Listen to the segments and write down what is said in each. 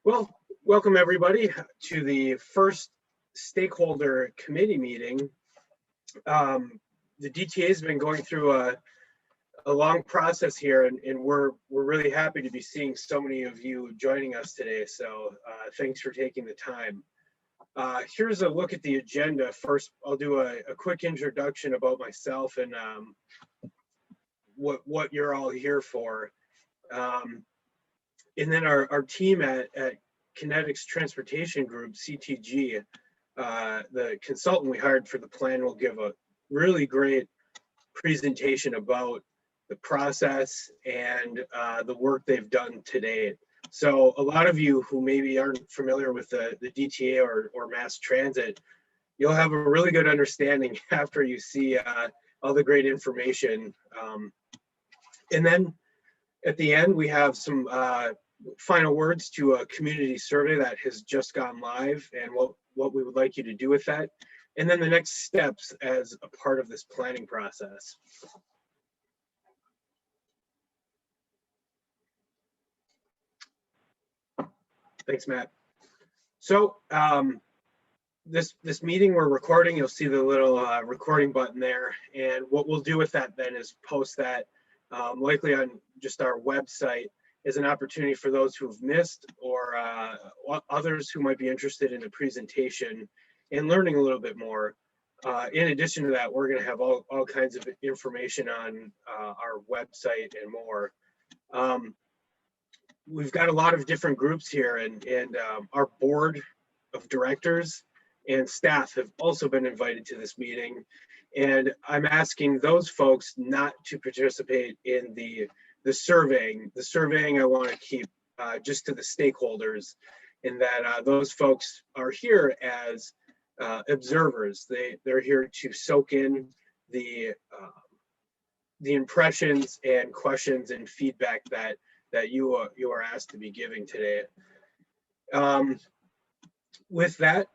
Well, welcome everybody to the first stakeholder committee meeting. The DTA has been going through a long process here, and we're really happy to be seeing so many of you joining us today. So thanks for taking the time. Here's a look at the agenda. First, I'll do a quick introduction about myself and what you're all here for. And then our team at Kinetics Transportation Group, CTG, the consultant we hired for the plan, will give a really great presentation about the process and the work they've done to date. So a lot of you who maybe aren't familiar with the DTA or mass transit, you'll have a really good understanding after you see all the great information. And then at the end, we have some final words to a community survey that has just gone live and what we would like you to do with that. And then the next steps as a part of this planning process. Thanks, Matt. So this meeting we're recording, you'll see the little recording button there. And what we'll do with that then is post that likely on just our website as an opportunity for those who've missed or others who might be interested in the presentation and learning a little bit more. In addition to that, we're going to have all kinds of information on our website and more. We've got a lot of different groups here, and our board of directors and staff have also been invited to this meeting. And I'm asking those folks not to participate in the surveying. The surveying I want to keep just to the stakeholders, in that those folks are here as observers. They're here to soak in the impressions and questions and feedback that you are asked to be giving today. With that,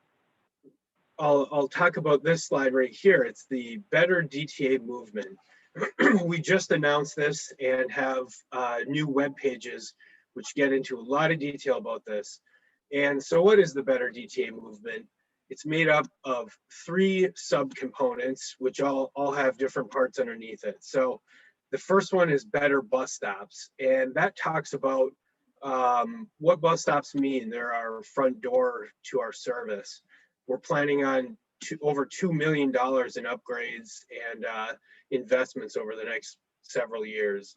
I'll talk about this slide right here. It's the Better DTA movement. We just announced this and have new web pages which get into a lot of detail about this. And so what is the Better DTA movement? It's made up of 3 subcomponents, which all have different parts underneath it. So the first one is better bus stops, and that talks about what bus stops mean. They're our front door to our service. We're planning on over $2 million in upgrades and investments over the next several years.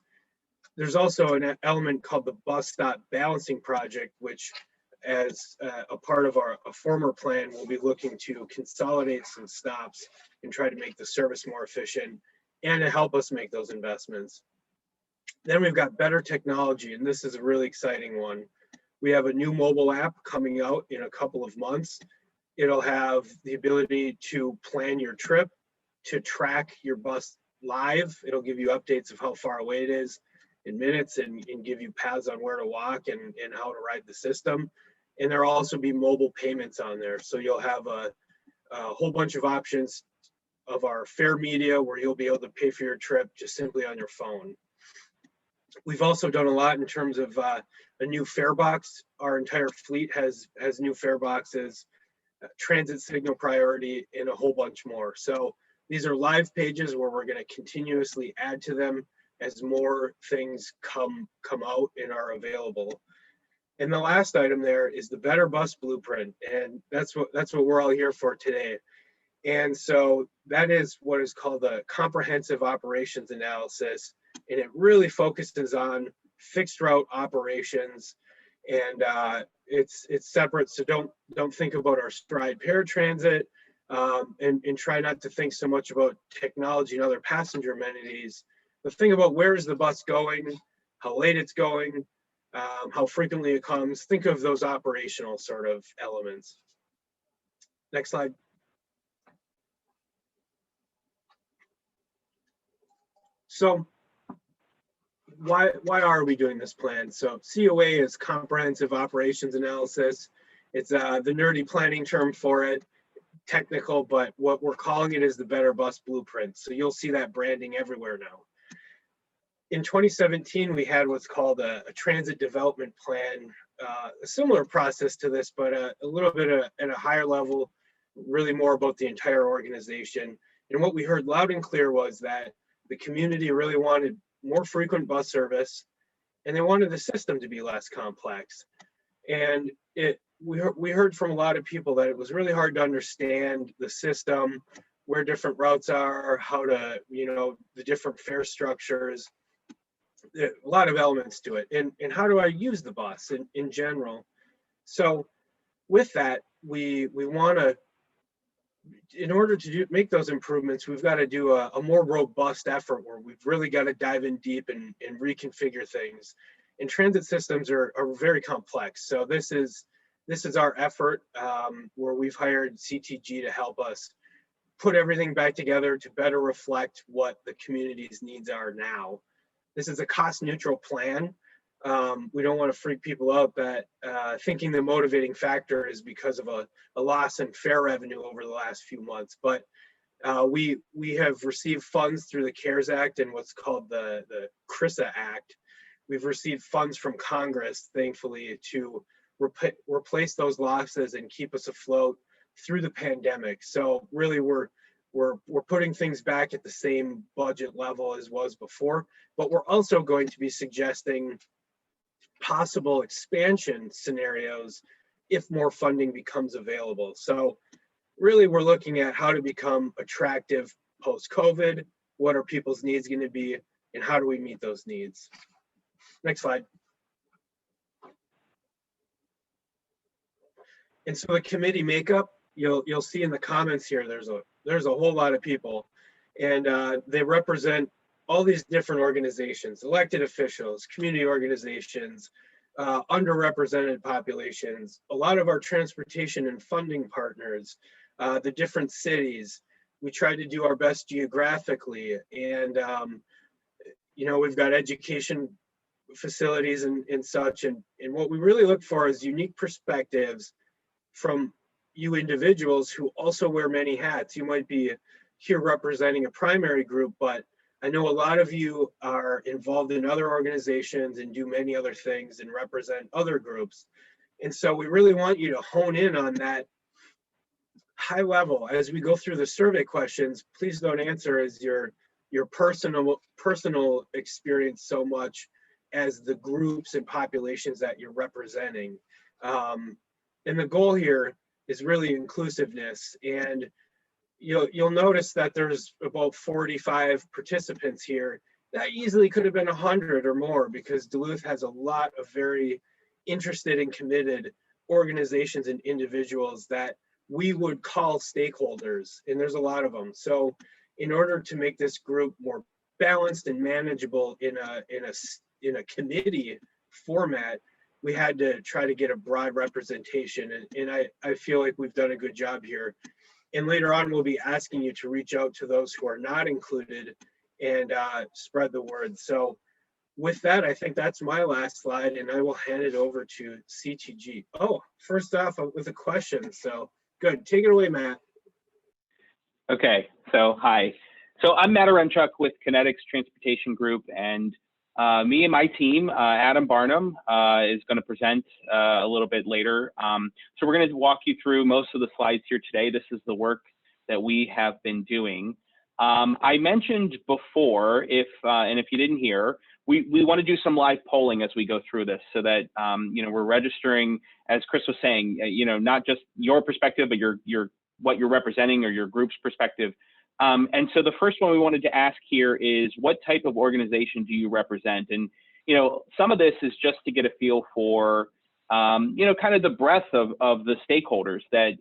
There's also an element called the Bus Stop Balancing Project, which as a part of a former plan, we'll be looking to consolidate some stops and try to make the service more efficient and to help us make those investments. Then we've got better technology, and this is a really exciting one. We have a new mobile app coming out in a couple of months. It'll have the ability to plan your trip, to track your bus live. It'll give you updates of how far away it is in minutes and give you paths on where to walk and how to ride the system. And there'll also be mobile payments on there. So you'll have a whole bunch of options of our fare media where you'll be able to pay for your trip just simply on your phone. We've also done a lot in terms of a new fare box. Our entire fleet has new fare boxes, transit signal priority, and a whole bunch more. So these are live pages where we're going to continuously add to them as more things come out and are available. And the last item there is the Better Bus Blueprint, and that's what we're all here for today. And so that is what is called a comprehensive operations analysis, and it really focuses on fixed route operations, and it's separate. So don't think about our stride paratransit, and try not to think so much about technology and other passenger amenities, but think about where is the bus going, how late it's going, how frequently it comes. Think of those operational sort of elements. Next slide. So why are we doing this plan? So COA is comprehensive operations analysis. It's the nerdy planning term for it, technical, but what we're calling it is the Better Bus Blueprint. So you'll see that branding everywhere now. In 2017, we had what's called a transit development plan, similar process to this, but a little bit at a higher level, really more about the entire organization. And what we heard loud and clear was that the community really wanted more frequent bus service, and they wanted the system to be less complex. And we heard from a lot of people that it was really hard to understand the system, where different routes are, how to, the different fare structures, a lot of elements to it, and how do I use the bus in general. So with that, we want to, in order to make those improvements, we've got to do a more robust effort where we've really got to dive in deep and reconfigure things. And transit systems are very complex. So this is our effort, where we've hired CTG to help us put everything back together to better reflect what the community's needs are now. This is a cost neutral plan. We don't want to freak people out that thinking the motivating factor is because of a loss in fare revenue over the last few months. But we have received funds through the CARES Act and what's called the CRISA Act. We've received funds from Congress, thankfully, to replace those losses and keep us afloat through the pandemic. So really, we're putting things back at the same budget level as was before, but we're also going to be suggesting possible expansion scenarios if more funding becomes available. So really, we're looking at how to become attractive post-COVID, what are people's needs going to be, and how do we meet those needs? Next slide. And so the committee makeup, you'll see in the comments here, there's a whole lot of people, and they represent all these different organizations, elected officials, community organizations, underrepresented populations, a lot of our transportation and funding partners, the different cities. We try to do our best geographically, and we've got education facilities and such, and what we really look for is unique perspectives from you individuals who also wear many hats. You might be here representing a primary group, but I know a lot of you are involved in other organizations and do many other things and represent other groups. And so we really want you to hone in on that high level. As we go through the survey questions, please don't answer as your personal experience so much as the groups and populations that you're representing. And the goal here is really inclusiveness. And you'll notice that there's about 45 participants here. That easily could have been 100 or more, because Duluth has a lot of very interested and committed organizations and individuals that we would call stakeholders, and there's a lot of them. So in order to make this group more balanced and manageable in a committee format, we had to try to get a broad representation, and I feel like we've done a good job here. And later on, we'll be asking you to reach out to those who are not included and spread the word. So with that, I think that's my last slide, and I will hand it over to CTG. Oh, first off, with a question. So good, take it away, Matt. Okay, so hi. So I'm Matt Arenchuk with Kinetics Transportation Group, and me and my team, Adam Barnum, is going to present a little bit later. So we're going to walk you through most of the slides here today. This is the work that we have been doing. I mentioned before, and if you didn't hear, we want to do some live polling as we go through this, so that we're registering, as Chris was saying, not just your perspective, but what you're representing or your group's perspective. And so the first one we wanted to ask here is, what type of organization do you represent? And, some of this is just to get a feel for, kind of the breadth of the stakeholders that,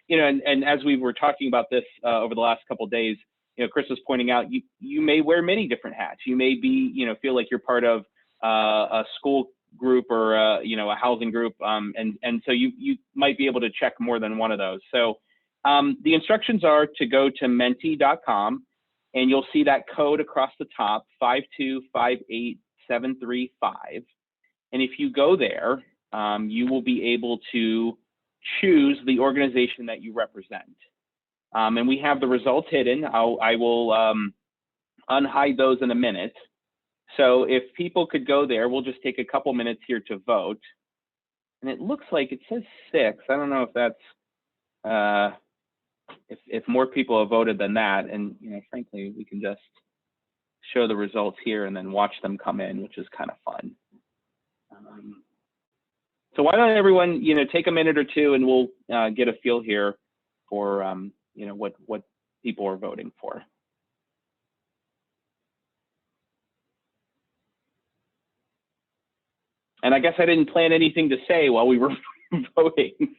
and as we were talking about this over the last couple of days, Chris was pointing out, you may wear many different hats. You may be, feel like you're part of a school group or, a housing group. And so you might be able to check more than one of those. So the instructions are to go to menti.com, and you'll see that code across the top, 5258735. And if you go there, you will be able to choose the organization that you represent. And we have the results hidden. I will unhide those in a minute. So if people could go there, we'll just take a couple minutes here to vote. And it looks like it says 6. I don't know if that's, if more people have voted than that. And, you know, frankly, we can just show the results here and then watch them come in, which is kind of fun. So why don't everyone, you know, take a minute or two and we'll get a feel here for, you know, what people are voting for. And I guess I didn't plan anything to say while we were voting.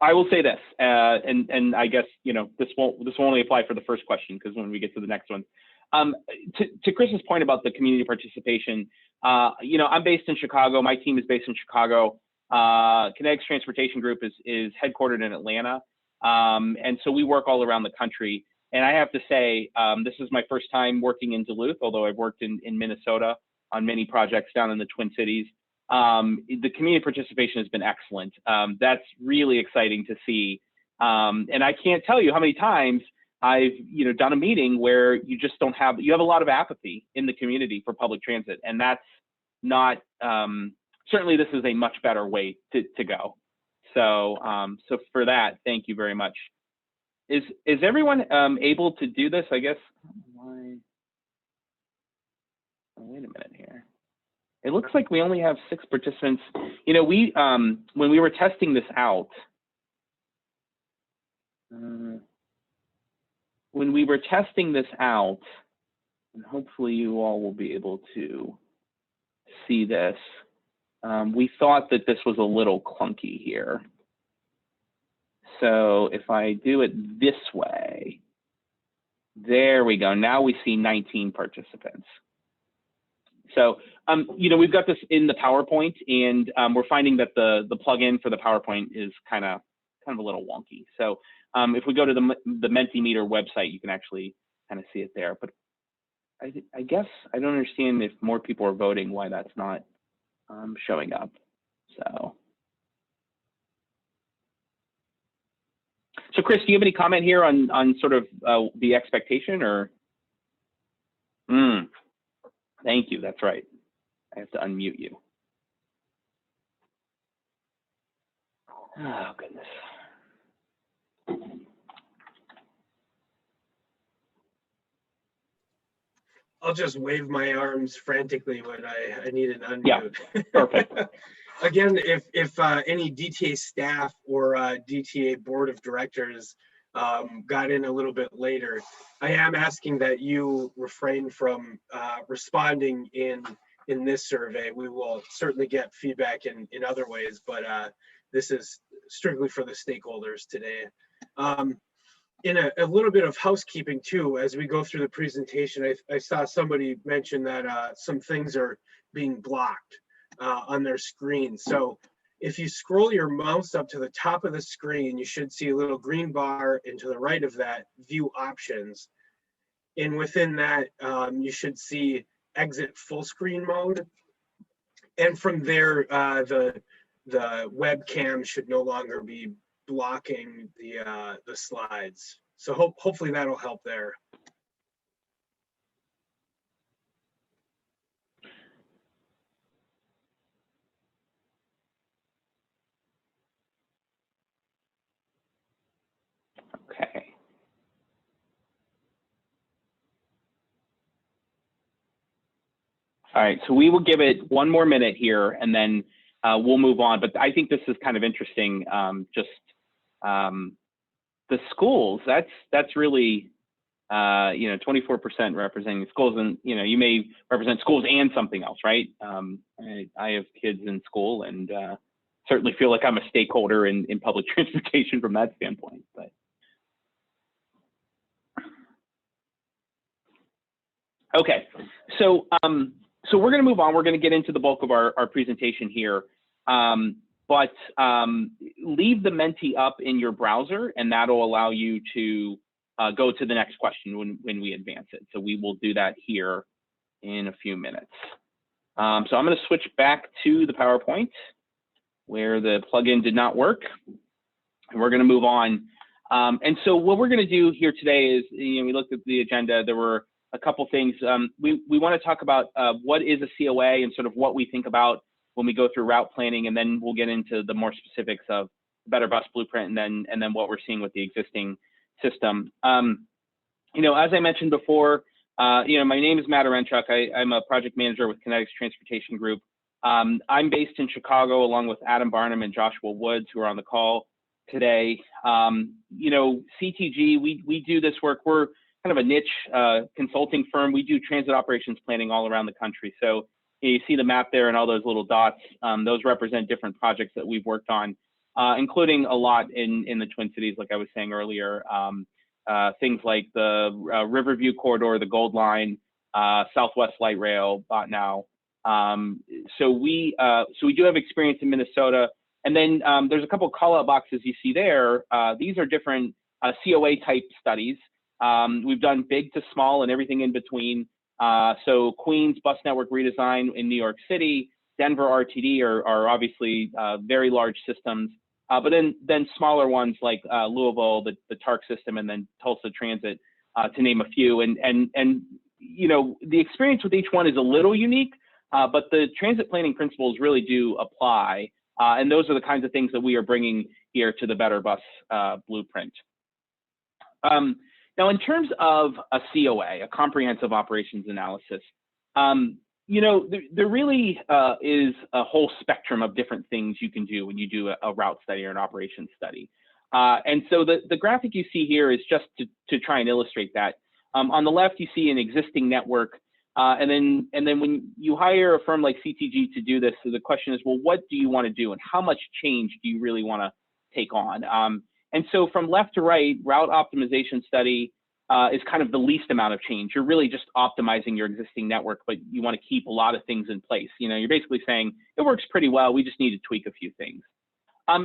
I will say this, and I guess, you know, this will only apply for the first question, because when we get to the next one, to Chris's point about the community participation, you know, I'm based in Chicago. My team is based in Chicago. Kinetics Transportation Group is headquartered in Atlanta, and so we work all around the country. And I have to say, this is my first time working in Duluth, although I've worked in Minnesota on many projects down in the Twin Cities. The community participation has been excellent. That's really exciting to see. And I can't tell you how many times I've, you know, done a meeting where you just don't have, you have a lot of apathy in the community for public transit. And that's not, certainly this is a much better way to go. So, so for that, thank you very much. Is everyone able to do this? I guess, why? Oh, wait a minute here. It looks like we only have 6 participants. You know, we when we were testing this out, and hopefully you all will be able to see this, we thought that this was a little clunky here. So if I do it this way, there we go. Now we see 19 participants. So, you know, we've got this in the PowerPoint, and we're finding that the plugin for the PowerPoint is kind of a little wonky. So if we go to the Mentimeter website, you can actually kind of see it there. But I guess I don't understand if more people are voting, why that's not showing up. So Chris, do you have any comment here on sort of the expectation, or? Thank you, that's right. I have to unmute you. Oh, goodness. I'll just wave my arms frantically when I need an unmute. Yeah, perfect. Again, if any DTA staff or DTA board of directors got in a little bit later, I am asking that you refrain from responding in this survey. We will certainly get feedback in other ways, but this is strictly for the stakeholders today. In a little bit of housekeeping too, as we go through the presentation, I saw somebody mention that some things are being blocked on their screen. So if you scroll your mouse up to the top of the screen, you should see a little green bar, and to the right of that, view options. And within that, you should see exit full screen mode. And from there, the webcam should no longer be blocking the slides. So hopefully that'll help there. Okay. All right, so we will give it one more minute here, and then we'll move on. But I think this is kind of interesting. Just the schools. That's really, you know, 24% representing schools, and you know, you may represent schools and something else, right? I have kids in school, and certainly feel like I'm a stakeholder in public transportation from that standpoint. But okay, so so we're going to move on. We're going to get into the bulk of our presentation here, but leave the Menti up in your browser, and that'll allow you to go to the next question when we advance it. So we will do that here in a few minutes. So I'm going to switch back to the PowerPoint where the plugin did not work, and we're going to move on. And so what we're going to do here today is, you know, we looked at the agenda. There were a couple things. We want to talk about what is a COA and sort of what we think about when we go through route planning, and then we'll get into the more specifics of Better Bus Blueprint, and then what we're seeing with the existing system. You know, as I mentioned before, you know, my name is Matt Arenchuk. I'm a project manager with Kinetics Transportation Group. I'm based in Chicago along with Adam Barnum and Joshua Woods, who are on the call today. You know, CTG, we do this work. We're kind of a niche consulting firm. We do transit operations planning all around the country. So you see the map there and all those little dots. Those represent different projects that we've worked on, including a lot in the Twin Cities, like I was saying earlier. Things like the Riverview Corridor, the Gold Line, Southwest Light Rail, Botnow. So we do have experience in Minnesota. And then there's a couple of call-out boxes you see there. These are different COA type studies. We've done big to small and everything in between. So Queens bus network redesign in New York City, Denver RTD are obviously very large systems. But then smaller ones like Louisville, the TARC system, and then Tulsa Transit, to name a few. And you know, the experience with each one is a little unique, but the transit planning principles really do apply. And those are the kinds of things that we are bringing here to the Better Bus Blueprint. Now, in terms of a COA, a comprehensive operations analysis, you know, there really is a whole spectrum of different things you can do when you do a route study or an operations study. And so the graphic you see here is just to try and illustrate that. On the left, you see an existing network. And then when you hire a firm like CTG to do this, so the question is, well, what do you want to do and how much change do you really want to take on? And so from left to right, route optimization study is kind of the least amount of change. You're really just optimizing your existing network, but you want to keep a lot of things in place. You know, you're basically saying it works pretty well. We just need to tweak a few things.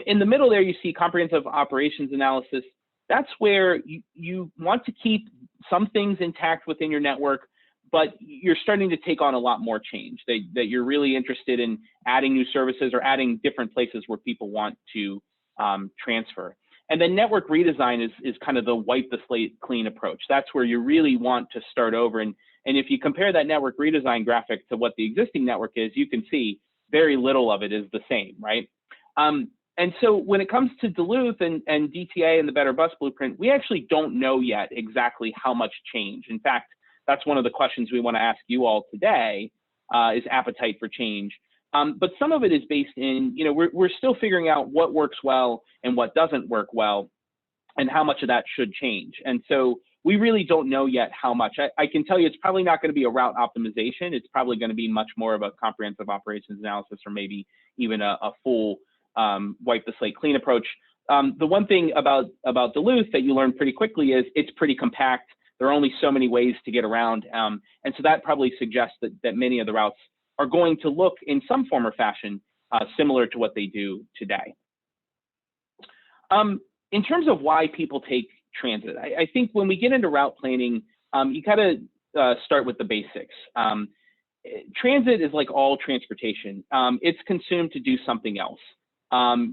In the middle there, you see comprehensive operations analysis. That's where you want to keep some things intact within your network, but you're starting to take on a lot more change, that you're really interested in adding new services or adding different places where people want to transfer. And then network redesign is kind of the wipe the slate clean approach. That's where you really want to start over. And if you compare that network redesign graphic to what the existing network is, you can see very little of it is the same, right? And so when it comes to Duluth and DTA and the Better Bus Blueprint, we actually don't know yet exactly how much change. In fact, that's one of the questions we want to ask you all today, is appetite for change. But some of it is based in, you know, we're still figuring out what works well and what doesn't work well and how much of that should change. And so we really don't know yet how much. I can tell you it's probably not going to be a route optimization. It's probably going to be much more of a comprehensive operations analysis, or maybe even a full wipe the slate clean approach. The one thing about Duluth that you learn pretty quickly is it's pretty compact. There are only so many ways to get around. And so that probably suggests that many of the routes are going to look in some form or fashion similar to what they do today. In terms of why people take transit, I think when we get into route planning, you gotta start with the basics. Transit is like all transportation. It's consumed to do something else.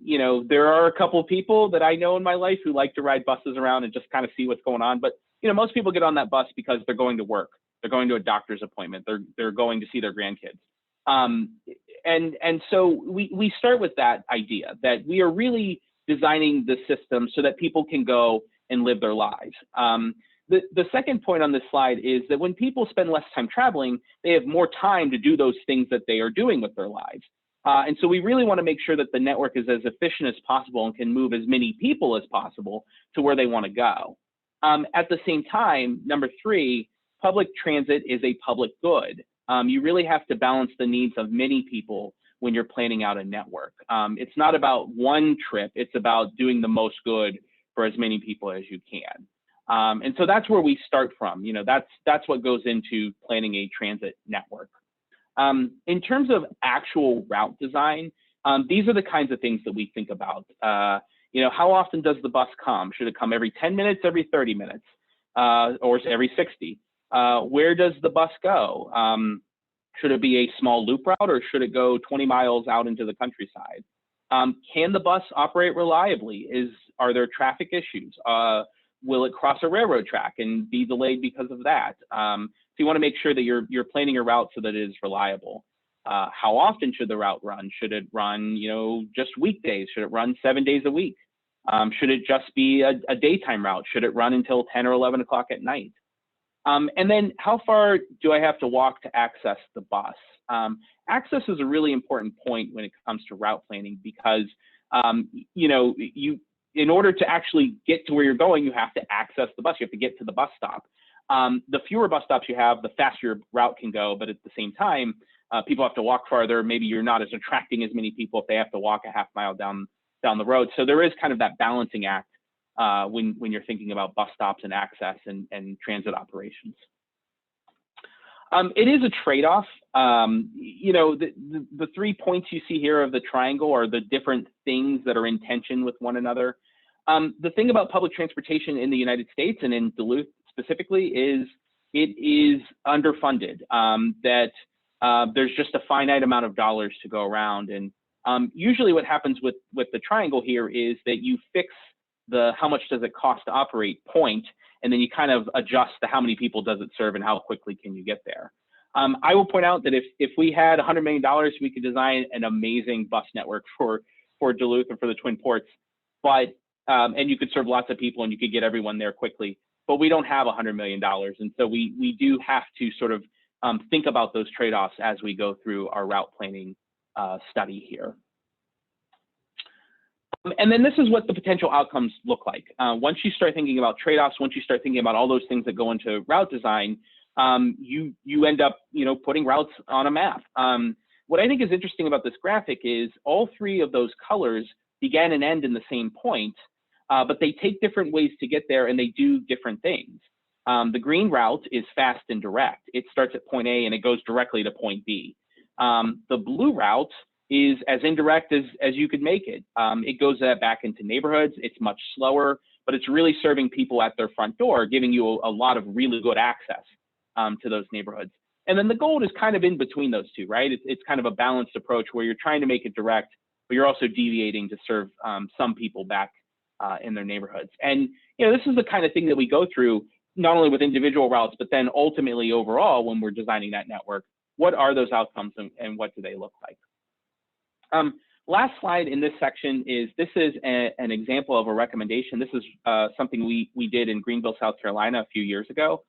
You know, there are a couple of people that I know in my life who like to ride buses around and just kind of see what's going on. But, you know, most people get on that bus because they're going to work. They're going to a doctor's appointment. They're going to see their grandkids. And so we start with that idea that we are really designing the system so that people can go and live their lives. The second point on this slide is that when people spend less time traveling, they have more time to do those things that they are doing with their lives. And so we really want to make sure that the network is as efficient as possible and can move as many people as possible to where they want to go. At the same time, number three, public transit is a public good. You really have to balance the needs of many people when you're planning out a network. It's not about one trip, it's about doing the most good for as many people as you can. And so that's where we start from. You know, that's what goes into planning a transit network. In terms of actual route design, these are the kinds of things that we think about. You know, how often does the bus come? Should it come every 10 minutes, every 30 minutes, or every 60? Where does the bus go? Should it be a small loop route, or should it go 20 miles out into the countryside? Can the bus operate reliably? Are there traffic issues? will it cross a railroad track and be delayed because of that? So you want to make sure that you're planning your route so that it is reliable. How often should the route run? Should it run, just weekdays? Should it run 7 days a week? Should it just be a daytime route? Should it run until 10 or 11 o'clock at night? And then how far do I have to walk to access the bus? Access is a really important point when it comes to route planning because, in order to actually get to where you're going, you have to access the bus. You have to get to the bus stop. The fewer bus stops you have, the faster your route can go. But at the same time, people have to walk farther. Maybe you're not as attracting as many people if they have to walk a half mile down the road. So there is kind of that balancing act when you're thinking about bus stops and access and transit operations. It is a trade-off. The 3 points you see here of the triangle are the different things that are in tension with one another. The thing about public transportation in the United States and in Duluth specifically is it is underfunded, that there's just a finite amount of dollars to go around. And usually what happens with the triangle here is that you fix the how much does it cost to operate point, and then you kind of adjust the how many people does it serve and how quickly can you get there. I will point out that if we had $100 million, we could design an amazing bus network for Duluth and for the Twin Ports, but and you could serve lots of people and you could get everyone there quickly, but we don't have $100 million. And so we do have to sort of think about those trade-offs as we go through our route planning study here. And then this is what the potential outcomes look like. Once you start thinking about trade-offs, once you start thinking about all those things that go into route design, you end up, putting routes on a map. What I think is interesting about this graphic is all three of those colors begin and end in the same point, but they take different ways to get there and they do different things. The green route is fast and direct. It starts at point A and it goes directly to point B. The blue route is as indirect as you could make it. It goes back into neighborhoods. It's much slower, but it's really serving people at their front door, giving you a lot of really good access to those neighborhoods. And then the gold is kind of in between those two, right? It's kind of a balanced approach where you're trying to make it direct, but you're also deviating to serve some people back in their neighborhoods. And this is the kind of thing that we go through, not only with individual routes, but then ultimately overall when we're designing that network. What are those outcomes and what do they look like? Last slide in this section is an example of a recommendation. This is something we did in Greenville, South Carolina a few years ago.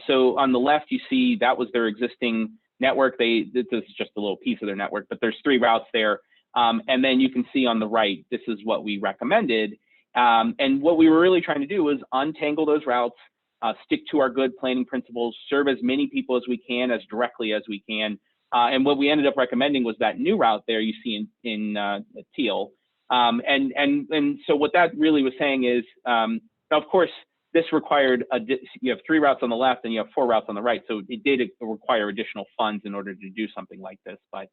So on the left, you see that was their existing network. This is just a little piece of their network, but there's 3 routes there. And then you can see on the right, this is what we recommended. And what we were really trying to do was untangle those routes, stick to our good planning principles, serve as many people as we can, as directly as we can. And what we ended up recommending was that new route there you see in teal. And so what that really was saying is, of course, this required, you have 3 routes on the left and you have 4 routes on the right. So it did require additional funds in order to do something like this. But,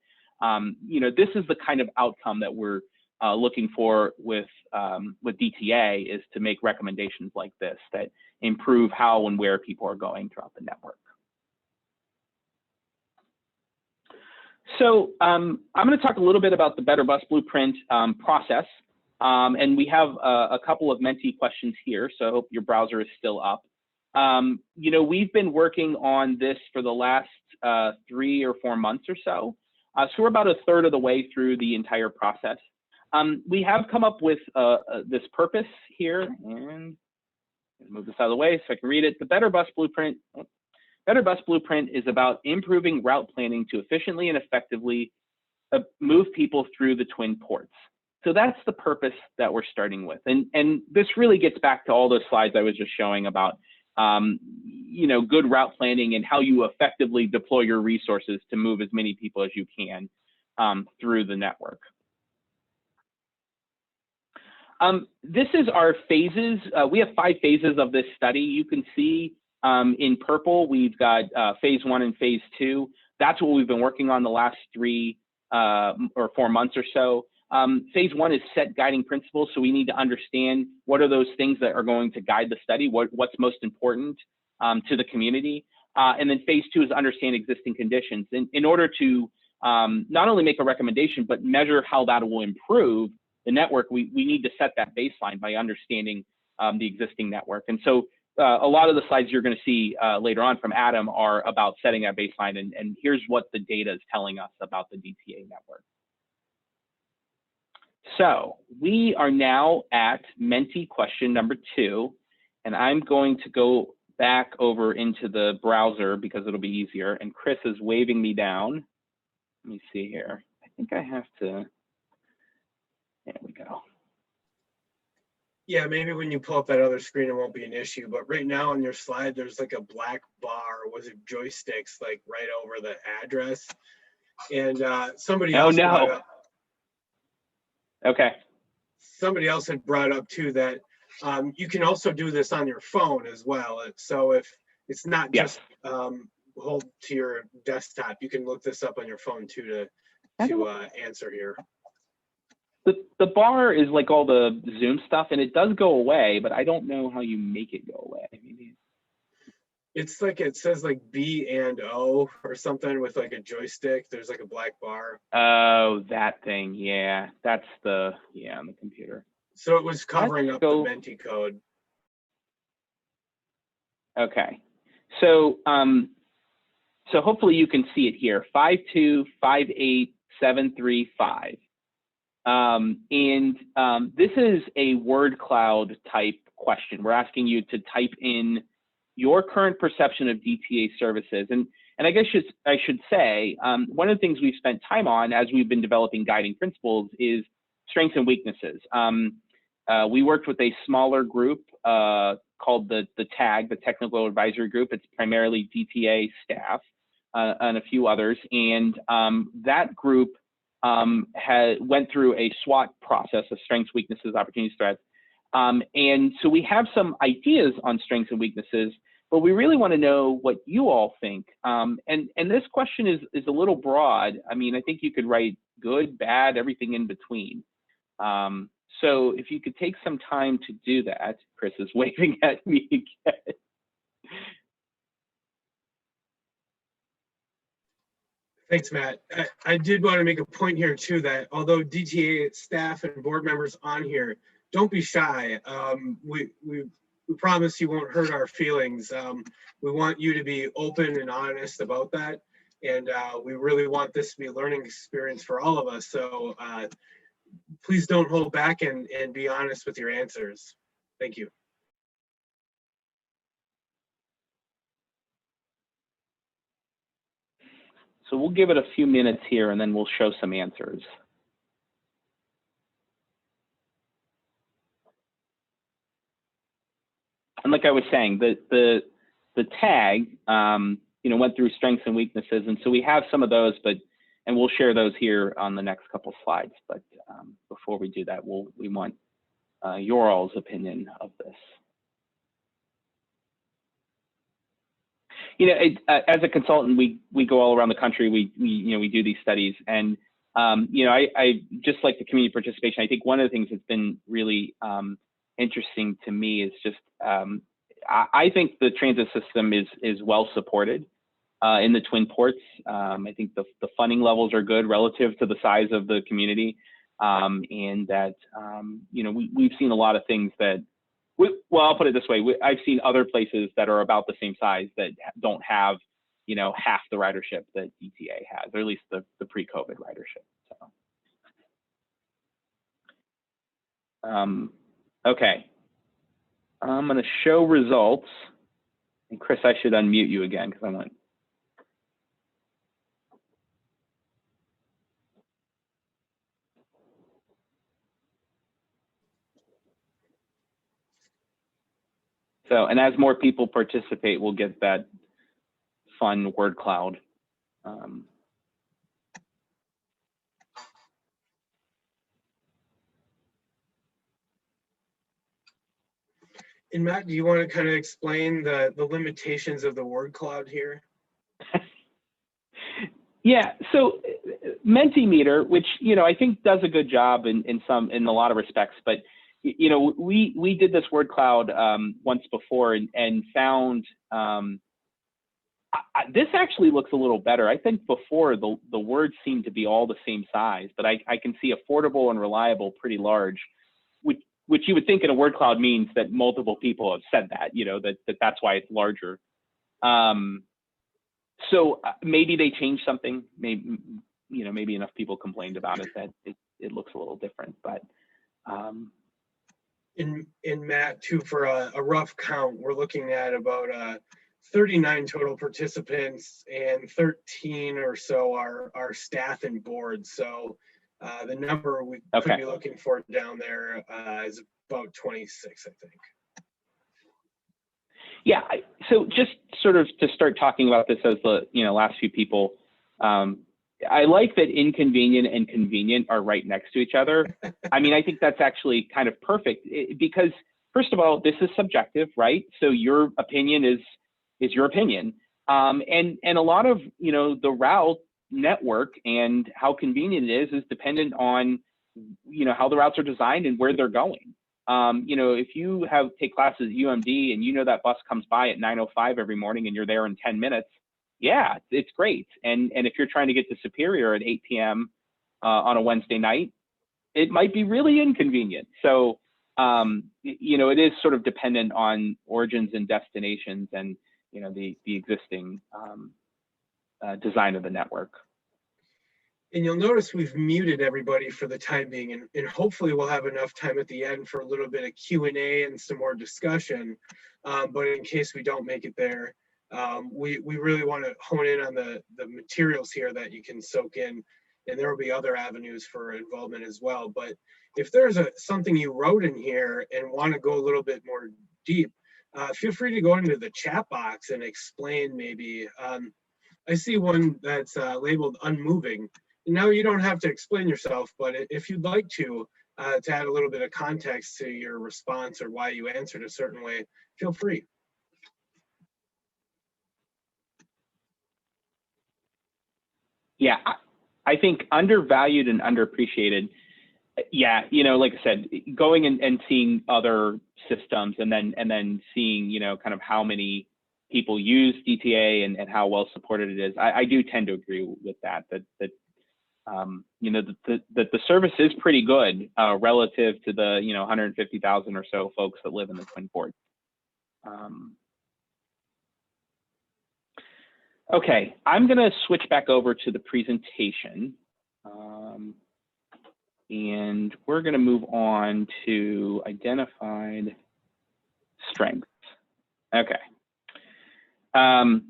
this is the kind of outcome that we're looking for with DTA, is to make recommendations like this that improve how and where people are going throughout the network. So I'm going to talk a little bit about the Better Bus Blueprint process. And we have a couple of Menti questions here, so I hope your browser is still up. We've been working on this for the last 3 or 4 months or so. So we're about a third of the way through the entire process. We have come up with this purpose here, and move this out of the way so I can read it. The Better Bus Blueprint. Better Bus Blueprint is about improving route planning to efficiently and effectively move people through the Twin Ports. So that's the purpose that we're starting with. And this really gets back to all those slides I was just showing about, good route planning and how you effectively deploy your resources to move as many people as you can through the network. This is our phases. We have 5 phases of this study. You can see in purple, we've got phase 1 and phase 2. That's what we've been working on the last 3 or 4 months or so. Phase 1 is set guiding principles. So we need to understand what are those things that are going to guide the study, what's most important to the community. And then phase 2 is understand existing conditions. In order to not only make a recommendation, but measure how that will improve the network, we need to set that baseline by understanding the existing network. And so a lot of the slides you're going to see later on from Adam are about setting that baseline, and here's what the data is telling us about the DTA network. So we are now at Menti question number 2, and I'm going to go back over into the browser because it'll be easier, and Chris is waving me down. Let me see here. I think I have to, there we go. Yeah, maybe when you pull up that other screen, it won't be an issue. But right now on your slide, there's like a black bar with joysticks like right over the address. And somebody else brought up, okay. Somebody else had brought up too that you can also do this on your phone as well. So if it's not just hold to your desktop, you can look this up on your phone too to answer here. The bar is like all the Zoom stuff, and it does go away, but I don't know how you make it go away. Maybe. It's like, it says like B and O or something with like a joystick. There's like a black bar. Oh, that thing. Yeah, that's on the computer. So it was covering up the Menti code. Okay. So so hopefully you can see it here, 5258735. This is a word cloud type question. We're asking you to type in your current perception of DTA services. And I guess I should say, one of the things we've spent time on as we've been developing guiding principles is strengths and weaknesses. We worked with a smaller group called the TAG, the Technical Advisory Group. It's primarily DTA staff and a few others. And that group went through a SWOT process of strengths, weaknesses, opportunities, threats. And so we have some ideas on strengths and weaknesses, but we really want to know what you all think. And this question is a little broad. I mean, I think you could write good, bad, everything in between. So if you could take some time to do that. Chris is waving at me again. Thanks, Matt. I did want to make a point here too, that although DTA staff and board members on here, don't be shy. We promise you won't hurt our feelings. We want you to be open and honest about that. And we really want this to be a learning experience for all of us. So please don't hold back and be honest with your answers. Thank you. So we'll give it a few minutes here and then we'll show some answers. And like I was saying, the tag, went through strengths and weaknesses. And so we have some of those, and we'll share those here on the next couple slides. But before we do that, we want your all's opinion of this. As a consultant, we go all around the country. We do these studies, and I just like the community participation. I think one of the things that's been really interesting to me is just I think the transit system is well supported in the Twin Ports. I think the funding levels are good relative to the size of the community, and that we've seen a lot of things that. Well, I'll put it this way. I've seen other places that are about the same size that don't have, half the ridership that DTA has, or at least the pre-COVID ridership. So, okay. I'm going to show results. And Chris, I should unmute you again because I want. So, and as more people participate, we'll get that fun word cloud. And Matt, do you want to kind of explain the limitations of the word cloud here? Yeah, so Mentimeter, which I think does a good job in a lot of respects, but we did this word cloud once before and found this actually looks a little better. I think before the words seemed to be all the same size, but I can see affordable and reliable pretty large, which you would think in a word cloud means that multiple people have said that, you know, that's why it's larger. So maybe they changed something. Maybe, you know, maybe enough people complained about it that it looks a little different. But in Matt too, for a rough count, we're looking at about 39 total participants, and 13 or so are staff and board. So the number we could be looking for down there is about 26, I think. Yeah, so just sort of to start talking about this as the last few people, I like that inconvenient and convenient are right next to each other. I mean, I think that's actually kind of perfect because, first of all, this is subjective, right? So your opinion is your opinion, and a lot of the route network and how convenient it is dependent on how the routes are designed and where they're going. If you take classes at UMD and that bus comes by at 9:05 every morning and you're there in 10 minutes, yeah, it's great. And if you're trying to get to Superior at 8 p.m. On a Wednesday night, it might be really inconvenient. So, it is sort of dependent on origins and destinations and, the existing design of the network. And you'll notice we've muted everybody for the time being, and hopefully we'll have enough time at the end for a little bit of Q&A and some more discussion. But in case we don't make it there, we really want to hone in on the materials here that you can soak in, and there will be other avenues for involvement as well. But if there's something you wrote in here and want to go a little bit more deep, feel free to go into the chat box and explain maybe. I see one that's labeled unmoving. Now you don't have to explain yourself, but if you'd like to add a little bit of context to your response or why you answered a certain way, feel free. Yeah, I think undervalued and underappreciated. Yeah, like I said, going and seeing other systems and then seeing, kind of how many people use DTA and how well supported it is. I do tend to agree with that the service is pretty good relative to the 150,000 or so folks that live in the Twin Ports. Okay, I'm going to switch back over to the presentation, and we're going to move on to identified strengths. Okay. As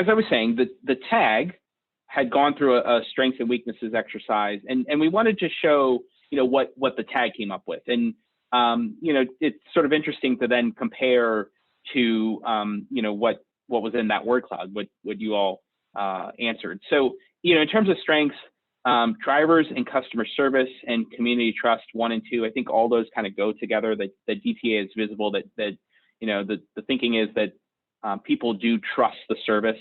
I was saying, the tag had gone through a strengths and weaknesses exercise, and we wanted to show, what the tag came up with. And, it's sort of interesting to then compare to, what was in that word cloud, what you all answered. So, in terms of strengths, drivers and customer service and community trust 1 and 2, I think all those kind of go together, that DTA is visible, that the thinking is that people do trust the service.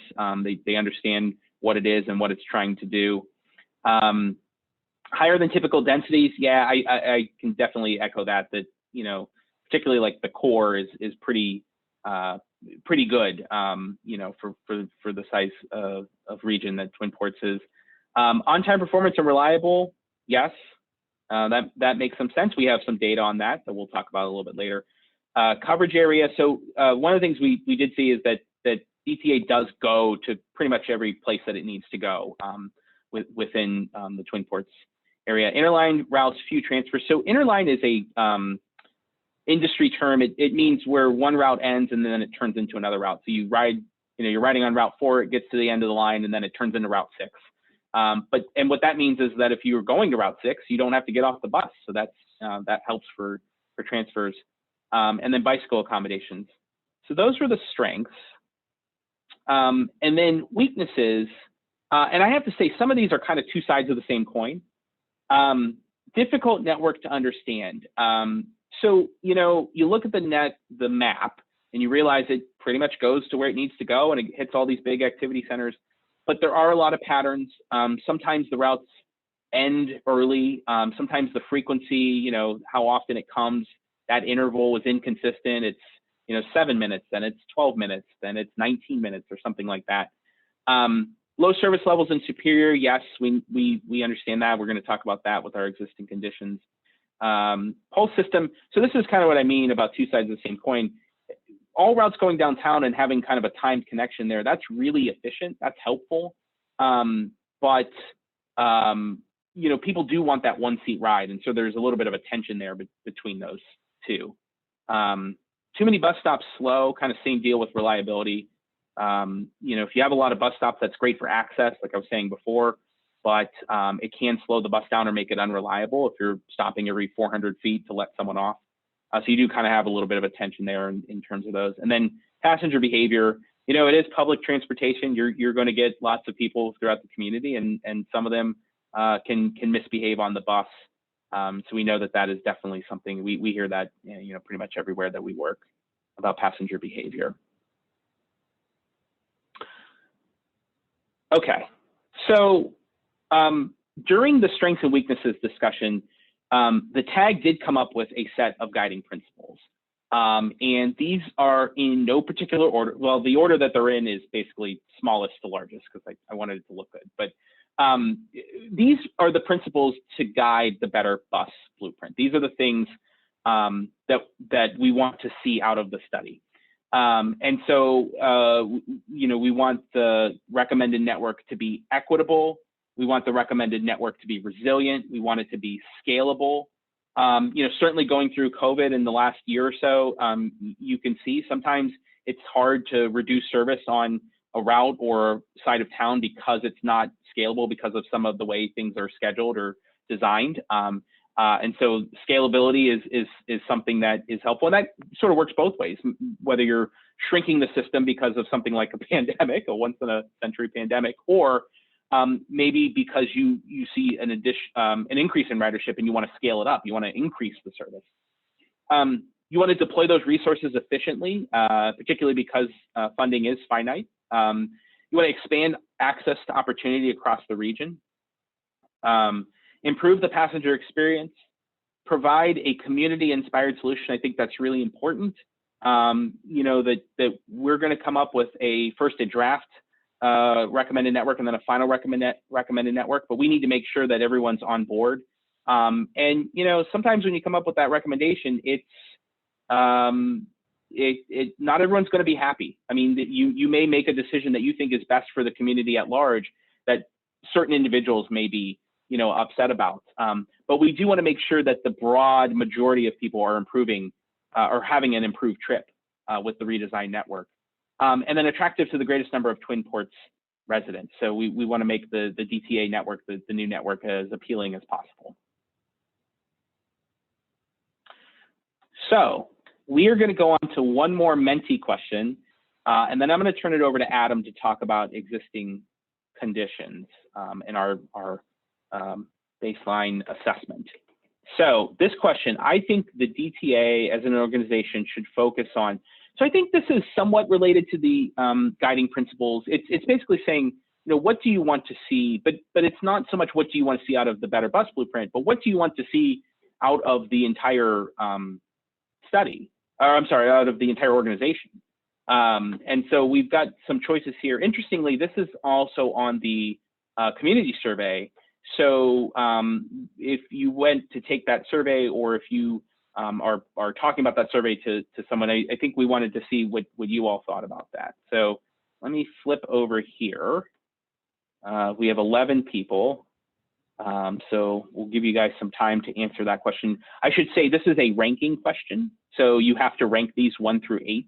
They understand what it is and what it's trying to do. Higher than typical densities, yeah, I can definitely echo that, particularly like the core is pretty good, for the size of region that Twin Ports is. On-time performance and reliable, yes, that makes some sense. We have some data on that we'll talk about a little bit later. Coverage area. So one of the things we did see is that DTA does go to pretty much every place that it needs to go within the Twin Ports area. Interline routes, few transfers. So interline is a industry term. It means where one route ends and then it turns into another route. So you ride, you're riding on Route 4, it gets to the end of the line and then it turns into Route 6. And what that means is that if you're going to Route 6, you don't have to get off the bus. So that helps for transfers. And then bicycle accommodations. So those were the strengths. And then weaknesses, and I have to say some of these are kind of two sides of the same coin. Difficult network to understand. So, you look at the map and you realize it pretty much goes to where it needs to go and it hits all these big activity centers, but there are a lot of patterns. Sometimes the routes end early. Sometimes the frequency, how often it comes, that interval is inconsistent. It's 7 minutes, then it's 12 minutes, then it's 19 minutes or something like that. Low service levels in Superior, yes, we understand that. We're going to talk about that with our existing conditions. Pulse system. So this is kind of what I mean about two sides of the same coin. All routes going downtown and having kind of a timed connection there, that's really efficient. That's helpful. But you know, people do want that one-seat ride, and so there's a little bit of a tension there between those two. Too many bus stops slow, kind of same deal with reliability. You know, if you have a lot of bus stops, that's great for access, like I was saying before, but it can slow the bus down or make it unreliable if you're stopping every 400 feet to let someone off. So you do kind of have a little bit of a tension there in terms of those. And then passenger behavior, you know, it is public transportation. You're going to get lots of people throughout the community, and some of them can misbehave on the bus. So we know that is definitely something we hear that, you know, pretty much everywhere that we work about passenger behavior. Okay, so during the strengths and weaknesses discussion, the tag did come up with a set of guiding principles. And these are in no particular order. Well, the order that they're in is basically smallest to largest, because I wanted it to look good. But these are the principles to guide the better bus blueprint. These are the things that we want to see out of the study. And so, you know, we want the recommended network to be equitable. We want the recommended network to be resilient. We want it to be scalable. You know, certainly going through COVID in the last year or so, you can see sometimes it's hard to reduce service on a route or side of town because it's not scalable because of some of the way things are scheduled or designed. And so scalability is something that is helpful. And that sort of works both ways, whether you're shrinking the system because of something like a pandemic, a once in a century pandemic, or maybe because you see an increase in ridership and you want to scale it up, you want to increase the service. You want to deploy those resources efficiently, particularly because funding is finite. You want to expand access to opportunity across the region. Improve the passenger experience, provide a community-inspired solution. I think that's really important. You know, that we're going to come up with a draft recommended network and then a final recommended network, but we need to make sure that everyone's on board. And you know, sometimes when you come up with that recommendation, it's not everyone's going to be happy. I mean, you may make a decision that you think is best for the community at large that certain individuals may be, you know, upset about. But we do want to make sure that the broad majority of people are improving or having an improved trip with the redesigned network. And then attractive to the greatest number of Twin Ports residents. So we want to make the DTA network, the new network, as appealing as possible. So we are going to go on to one more Menti question, and then I'm going to turn it over to Adam to talk about existing conditions in our baseline assessment. So this question, I think the DTA as an organization should focus on. So I think this is somewhat related to the guiding principles. It's basically saying, you know, what do you want to see? But it's not so much what do you want to see out of the Better Bus Blueprint, but what do you want to see out of the entire study? Or I'm sorry, out of the entire organization. And so we've got some choices here. Interestingly, this is also on the community survey. So if you went to take that survey, or if you are talking about that survey to someone, I think we wanted to see what you all thought about that. So let me flip over here. We have 11 people. So we'll give you guys some time to answer that question. I should say this is a ranking question. So you have to rank these 1 through 8.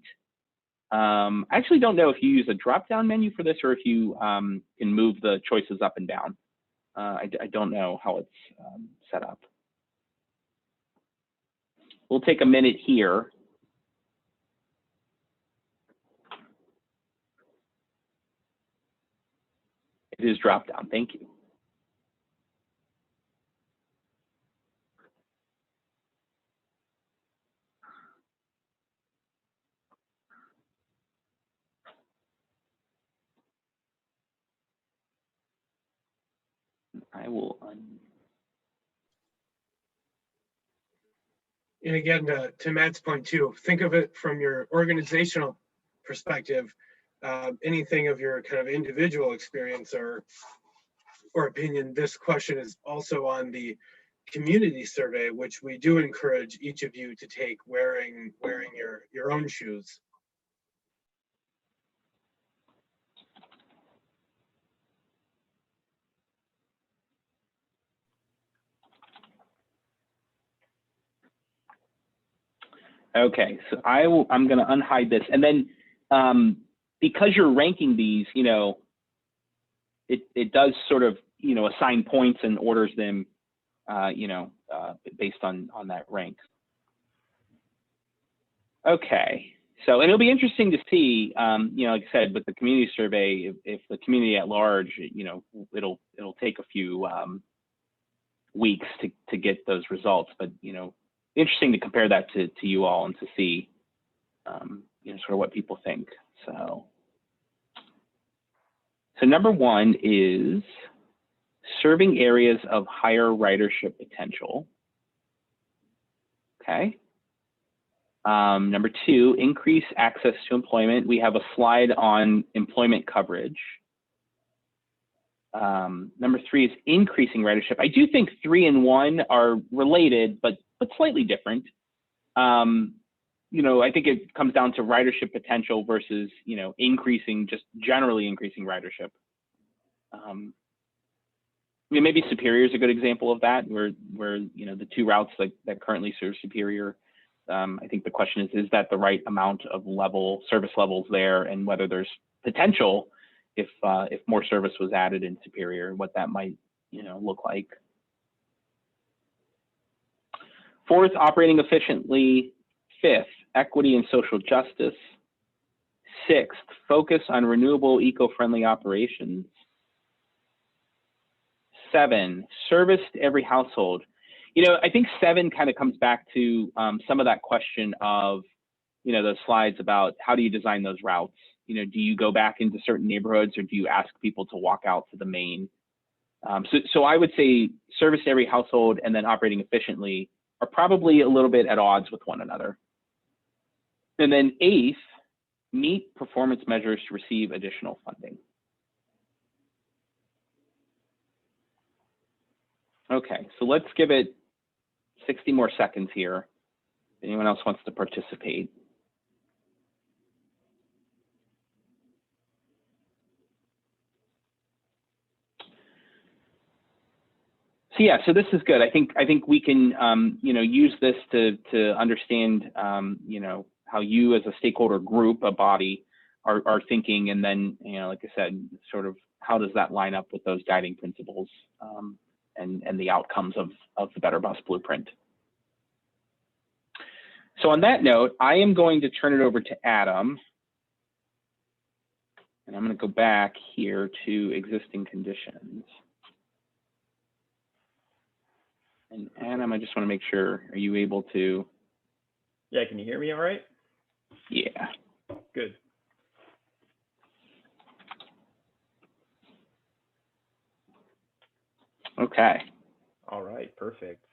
I actually don't know if you use a drop-down menu for this or if you can move the choices up and down. I don't know how it's set up. We'll take a minute here. It is drop-down. Thank you. I will. And again, to Matt's point too, think of it from your organizational perspective. Anything of your kind of individual experience or opinion, this question is also on the community survey, which we do encourage each of you to take wearing your own shoes. Okay, so I'm going to unhide this, and then because you're ranking these, you know, it does sort of, you know, assign points and orders them, you know, based on that rank. Okay, so and it'll be interesting to see, you know, like I said, with the community survey, if the community at large, you know, it'll take a few weeks to get those results, but you know, interesting to compare that to you all and to see, you know, sort of what people think. So number one is serving areas of higher ridership potential. Okay. Number two, increase access to employment. We have a slide on employment coverage. Number three is increasing ridership. I do think 3 and 1 are related, but slightly different. You know, I think it comes down to ridership potential versus, you know, just generally increasing ridership. I mean, maybe Superior is a good example of that, where you know, the 2 routes that currently serve Superior. I think the question is that the right amount of service levels there, and whether there's potential if more service was added in Superior, what that might, you know, look like. Fourth, operating efficiently. Fifth, equity and social justice. Sixth, focus on renewable, eco-friendly operations. 7, service to every household. You know, I think 7 kind of comes back to some of that question of, you know, those slides about how do you design those routes? You know, do you go back into certain neighborhoods, or do you ask people to walk out to the main? So I would say service to every household and then operating efficiently are probably a little bit at odds with one another. And then 8th, meet performance measures to receive additional funding. Okay, so let's give it 60 more seconds here. If anyone else wants to participate. So yeah, so this is good. I think we can you know, use this to understand you know, how you as a stakeholder group, a body, are thinking, and then, you know, like I said, sort of how does that line up with those guiding principles and the outcomes of the Better Bus Blueprint. So on that note, I am going to turn it over to Adam, and I'm going to go back here to existing conditions. And Adam, I just want to make sure, are you able to? Yeah, can you hear me all right? Yeah. Good. Okay. All right, perfect.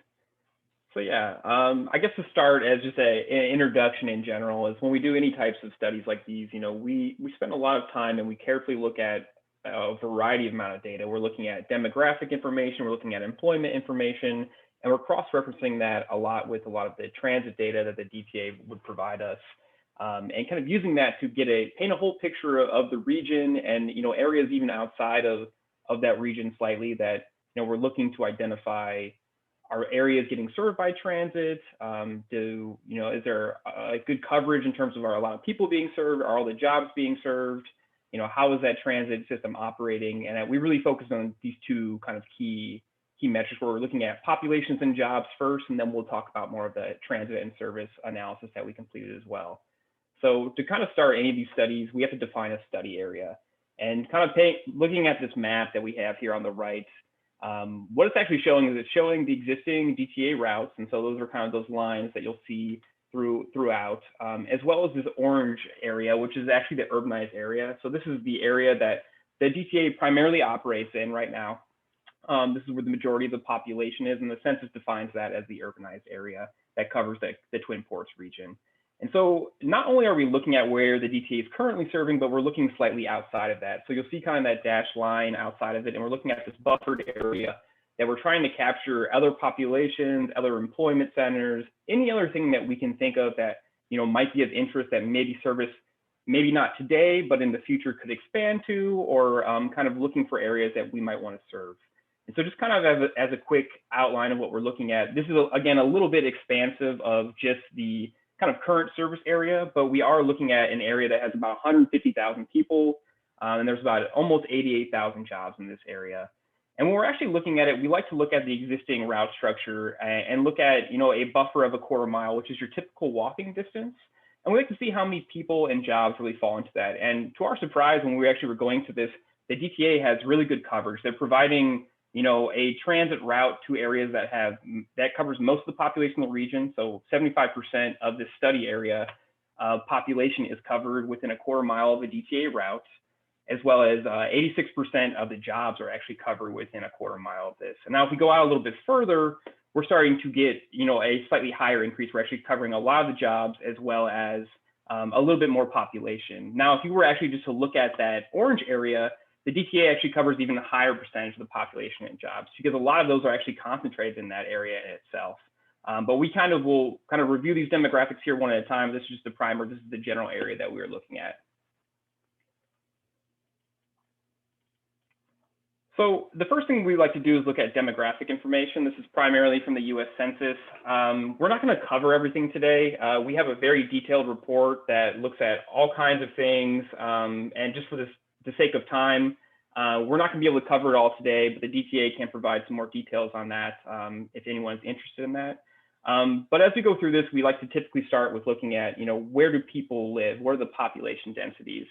So yeah, I guess to start as just an introduction in general is when we do any types of studies like these, you know, we spend a lot of time and we carefully look at a variety of amount of data. We're looking at demographic information, we're looking at employment information, and we're cross-referencing that a lot with a lot of the transit data that the DTA would provide us, and kind of using that to paint a whole picture of the region and, you know, areas even outside of that region slightly that, you know, we're looking to identify. Are areas getting served by transit? You know, is there a good coverage in terms of a lot of people being served? Are all the jobs being served? You know, how is that transit system operating? And we really focus on these 2 kind of key metrics where we're looking at populations and jobs first, and then we'll talk about more of the transit and service analysis that we completed as well. So to kind of start any of these studies, we have to define a study area, and kind of looking at this map that we have here on the right. What it's actually showing is it's showing the existing DTA routes, and so those are kind of those lines that you'll see throughout, as well as this orange area, which is actually the urbanized area. So this is the area that the DTA primarily operates in right now. This is where the majority of the population is, and the census defines that as the urbanized area that covers the Twin Ports region. And so not only are we looking at where the DTA is currently serving, but we're looking slightly outside of that. So you'll see kind of that dashed line outside of it, and we're looking at this buffered area that we're trying to capture other populations, other employment centers, any other thing that we can think of that, you know, might be of interest that maybe service, maybe not today, but in the future could expand to, or kind of looking for areas that we might want to serve. And so just kind of as a quick outline of what we're looking at, this is, again, a little bit expansive of just the kind of current service area, but we are looking at an area that has about 150,000 people, and there's about almost 88,000 jobs in this area. And when we're actually looking at it, we like to look at the existing route structure and look at, you know, a buffer of a quarter-mile, which is your typical walking distance. And we like to see how many people and jobs really fall into that. And to our surprise, when we actually were going to this, the DTA has really good coverage. They're providing, you know, a transit route to areas that covers most of the population of the region. So 75% of the study area population is covered within a quarter-mile of a DTA route, as well as 86% of the jobs are actually covered within a quarter-mile of this. And now if we go out a little bit further, we're starting to get, you know, a slightly higher increase. We're actually covering a lot of the jobs, as well as a little bit more population. Now, if you were actually just to look at that orange area, the DTA actually covers even a higher percentage of the population and jobs, because a lot of those are actually concentrated in that area in itself. But we will review these demographics here one at a time. This is just the primer. This is the general area that we are looking at. So the first thing we like to do is look at demographic information. This is primarily from the US Census. We're not going to cover everything today. We have a very detailed report that looks at all kinds of things. And just for the sake of time, we're not going to be able to cover it all today, but the DTA can provide some more details on that if anyone's interested in that. But as we go through this, we like to typically start with looking at, you know, where do people live? What are the population densities?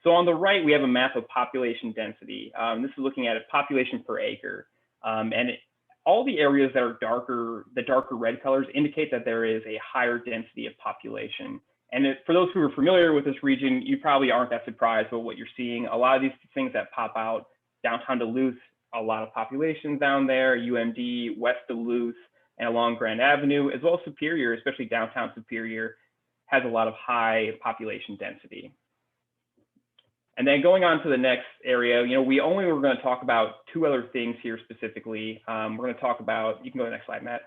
So on the right, we have a map of population density. This is looking at a population per acre. All the areas that are darker, the darker red colors indicate that there is a higher density of population. And for those who are familiar with this region, you probably aren't that surprised by what you're seeing. A lot of these things that pop out, downtown Duluth, a lot of population down there, UMD, West Duluth, and along Grand Avenue, as well as Superior, especially downtown Superior, has a lot of high population density. And then going on to the next area, you know, we're going to talk about two other things here specifically. We're going to talk about, you can go to the next slide, Matt.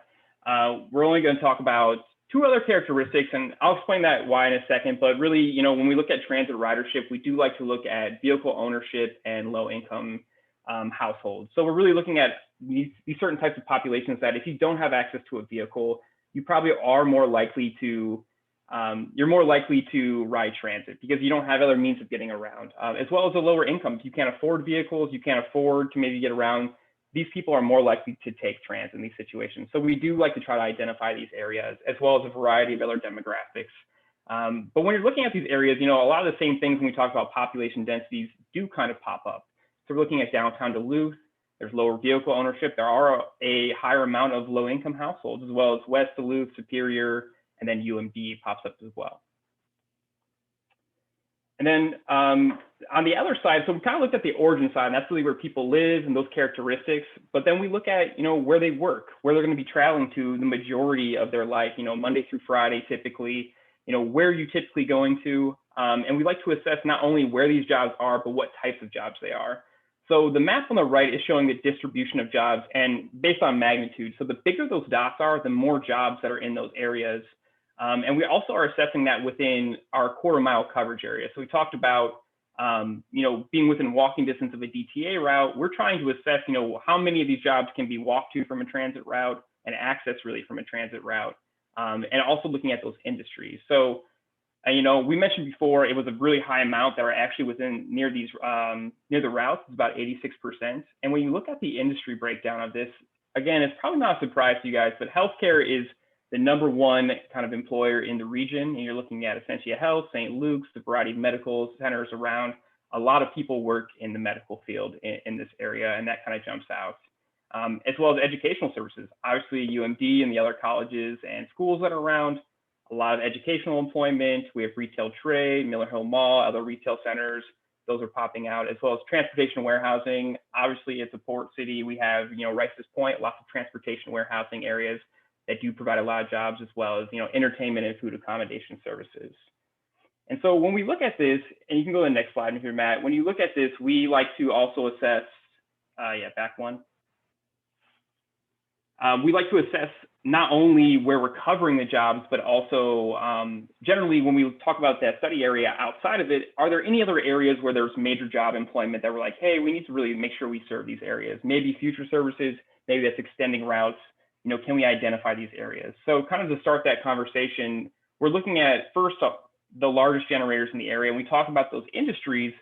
We're only going to talk about two other characteristics, and I'll explain that why in a second. But really, you know, when we look at transit ridership, we do like to look at vehicle ownership and low income households. So we're really looking at these certain types of populations that if you don't have access to a vehicle, you probably are more likely to you're more likely to ride transit because you don't have other means of getting around, as well as the lower incomes. You can't afford vehicles, you can't afford to maybe get around. These people are more likely to take transit in these situations. So we do like to try to identify these areas, as well as a variety of other demographics. But when you're looking at these areas, you know, a lot of the same things when we talk about population densities do kind of pop up. So we're looking at downtown Duluth, there's lower vehicle ownership. There are a higher amount of low income households, as well as West Duluth, Superior, and then UMD pops up as well. And then on the other side, so we kind of looked at the origin side, and that's really where people live and those characteristics. But then we look at, you know, where they work, where they're going to be traveling to the majority of their life, you know, Monday through Friday, typically, you know, where are you typically going to? And we like to assess not only where these jobs are, but what types of jobs they are. So the map on the right is showing the distribution of jobs and based on magnitude. So the bigger those dots are, the more jobs that are in those areas. And we also are assessing that within our quarter-mile coverage area. So we talked about, you know, being within walking distance of a DTA route. We're trying to assess, you know, how many of these jobs can be walked to from a transit route and access really from a transit route, and also looking at those industries. So, you know, we mentioned before it was a really high amount that are actually within near these near the routes. It's about 86%. And when you look at the industry breakdown of this, again, it's probably not a surprise to you guys, but healthcare is the #1 kind of employer in the region. And you're looking at Essentia Health, St. Luke's, the variety of medical centers around. A lot of people work in the medical field in this area, and that kind of jumps out. As well as educational services. Obviously, UMD and the other colleges and schools that are around, a lot of educational employment. We have retail trade, Miller Hill Mall, other retail centers. Those are popping out, as well as transportation warehousing. Obviously, it's a port city. We have, you know, Rice's Point, lots of transportation warehousing areas that do provide a lot of jobs, as well as, you know, entertainment and food accommodation services. And so when we look at this, and you can go to the next slide here, Matt, when you look at this, we like to also assess, back one. We like to assess not only where we're covering the jobs, but also generally when we talk about that study area outside of it, are there any other areas where there's major job employment that we're like, hey, we need to really make sure we serve these areas, maybe future services, maybe that's extending routes, can we identify these areas? So kind of to start that conversation, we're looking at first the largest generators in the area, and we talk about those industries.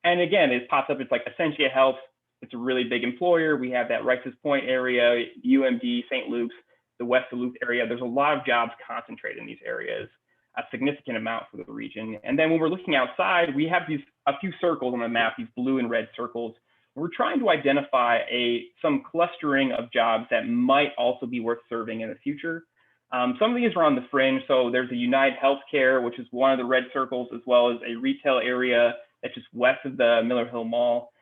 And again, it pops up, it's like Essentia Health, it's a really big employer. We have that Rice's Point area, UMD, St. Luke's, the West Duluth area. There's a lot of jobs concentrated in these areas, a significant amount for the region. And then when we're looking outside, we have a few circles on the map, these blue and red circles. We're trying to identify some clustering of jobs that might also be worth serving in the future. Some of these are on the fringe. So there's a United Healthcare, which is one of the red circles, as well as a retail area that's just west of the Miller Hill Mall.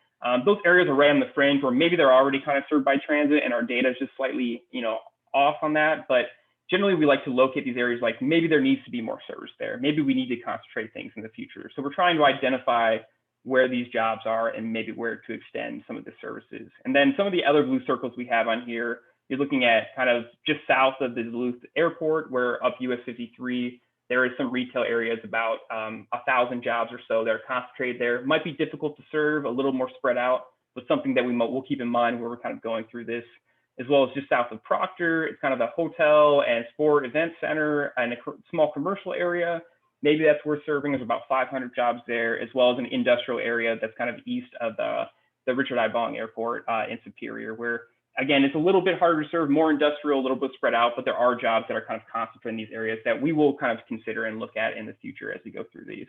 Those areas are right on the fringe where maybe they're already kind of served by transit and our data is just slightly, off on that. But generally we like to locate these areas like maybe there needs to be more service there. Maybe we need to concentrate things in the future. So we're trying to identify where these jobs are and maybe where to extend some of the services. And then some of the other blue circles we have on here, you're looking at kind of just south of the Duluth airport, where up US 53, there is some retail areas, about 1,000 jobs or so that are concentrated there. Might be difficult to serve, a little more spread out, but something that we'll keep in mind where we're kind of going through this. As well as just south of Proctor, it's kind of a hotel and sport event center and a small commercial area. Maybe that's worth serving. There's about 500 jobs there, as well as an industrial area that's kind of east of the Richard I. Bong Airport in Superior, where again, it's a little bit harder to serve, more industrial, a little bit spread out, but there are jobs that are kind of concentrated in these areas that we will kind of consider and look at in the future as we go through these.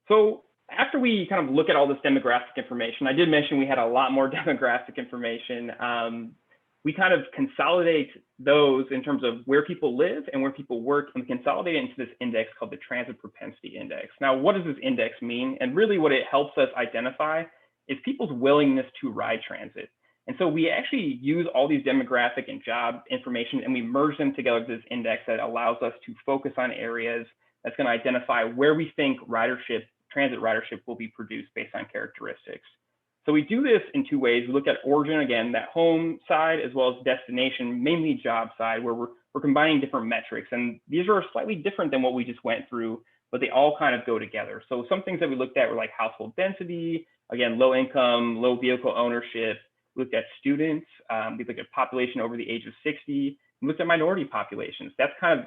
So after we kind of look at all this demographic information, I did mention we had a lot more demographic information. We kind of consolidate those in terms of where people live and where people work, and we consolidate it into this index called the Transit Propensity Index. Now, what does this index mean? And really what it helps us identify is people's willingness to ride transit. And so we actually use all these demographic and job information and we merge them together to this index that allows us to focus on areas that's going to identify where we think transit ridership will be produced based on characteristics. So we do this in two ways. We look at origin, again, that home side, as well as destination, mainly job side, where we're combining different metrics. And these are slightly different than what we just went through, but they all kind of go together. So some things that we looked at were like household density, again, low income, low vehicle ownership. We looked at students, we looked at population over the age of 60, we looked at minority populations. That's kind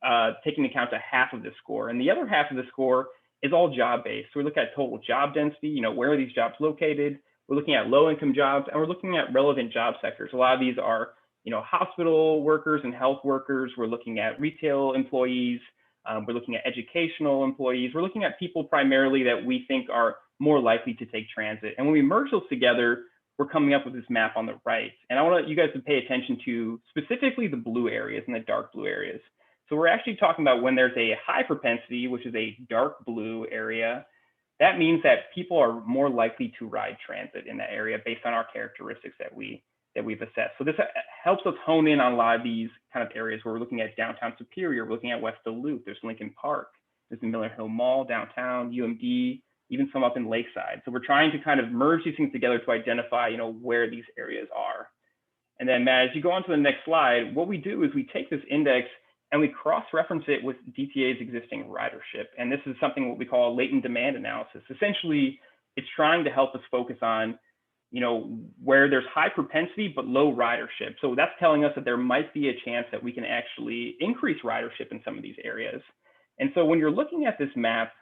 of taking into account to half of the score. And the other half of the score is all job-based. So we look at total job density, where are these jobs located? We're looking at low-income jobs, and we're looking at relevant job sectors. A lot of these are, hospital workers and health workers. We're looking at retail employees. We're looking at educational employees. We're looking at people primarily that we think are more likely to take transit. And when we merge those together, we're coming up with this map on the right. And I want you guys to pay attention to specifically the blue areas and the dark blue areas. So we're actually talking about when there's a high propensity, which is a dark blue area, that means that people are more likely to ride transit in that area based on our characteristics that we've assessed. So this helps us hone in on a lot of these kind of areas where we're looking at downtown Superior, we're looking at West Duluth, there's Lincoln Park, there's the Miller Hill Mall downtown, UMD, even some up in Lakeside. So we're trying to kind of merge these things together to identify, where these areas are. And then Matt, as you go on to the next slide, what we do is we take this index and we cross-reference it with DTA's existing ridership. And this is something what we call a latent demand analysis. Essentially, it's trying to help us focus on, where there's high propensity but low ridership. So that's telling us that there might be a chance that we can actually increase ridership in some of these areas. And so when you're looking at this map,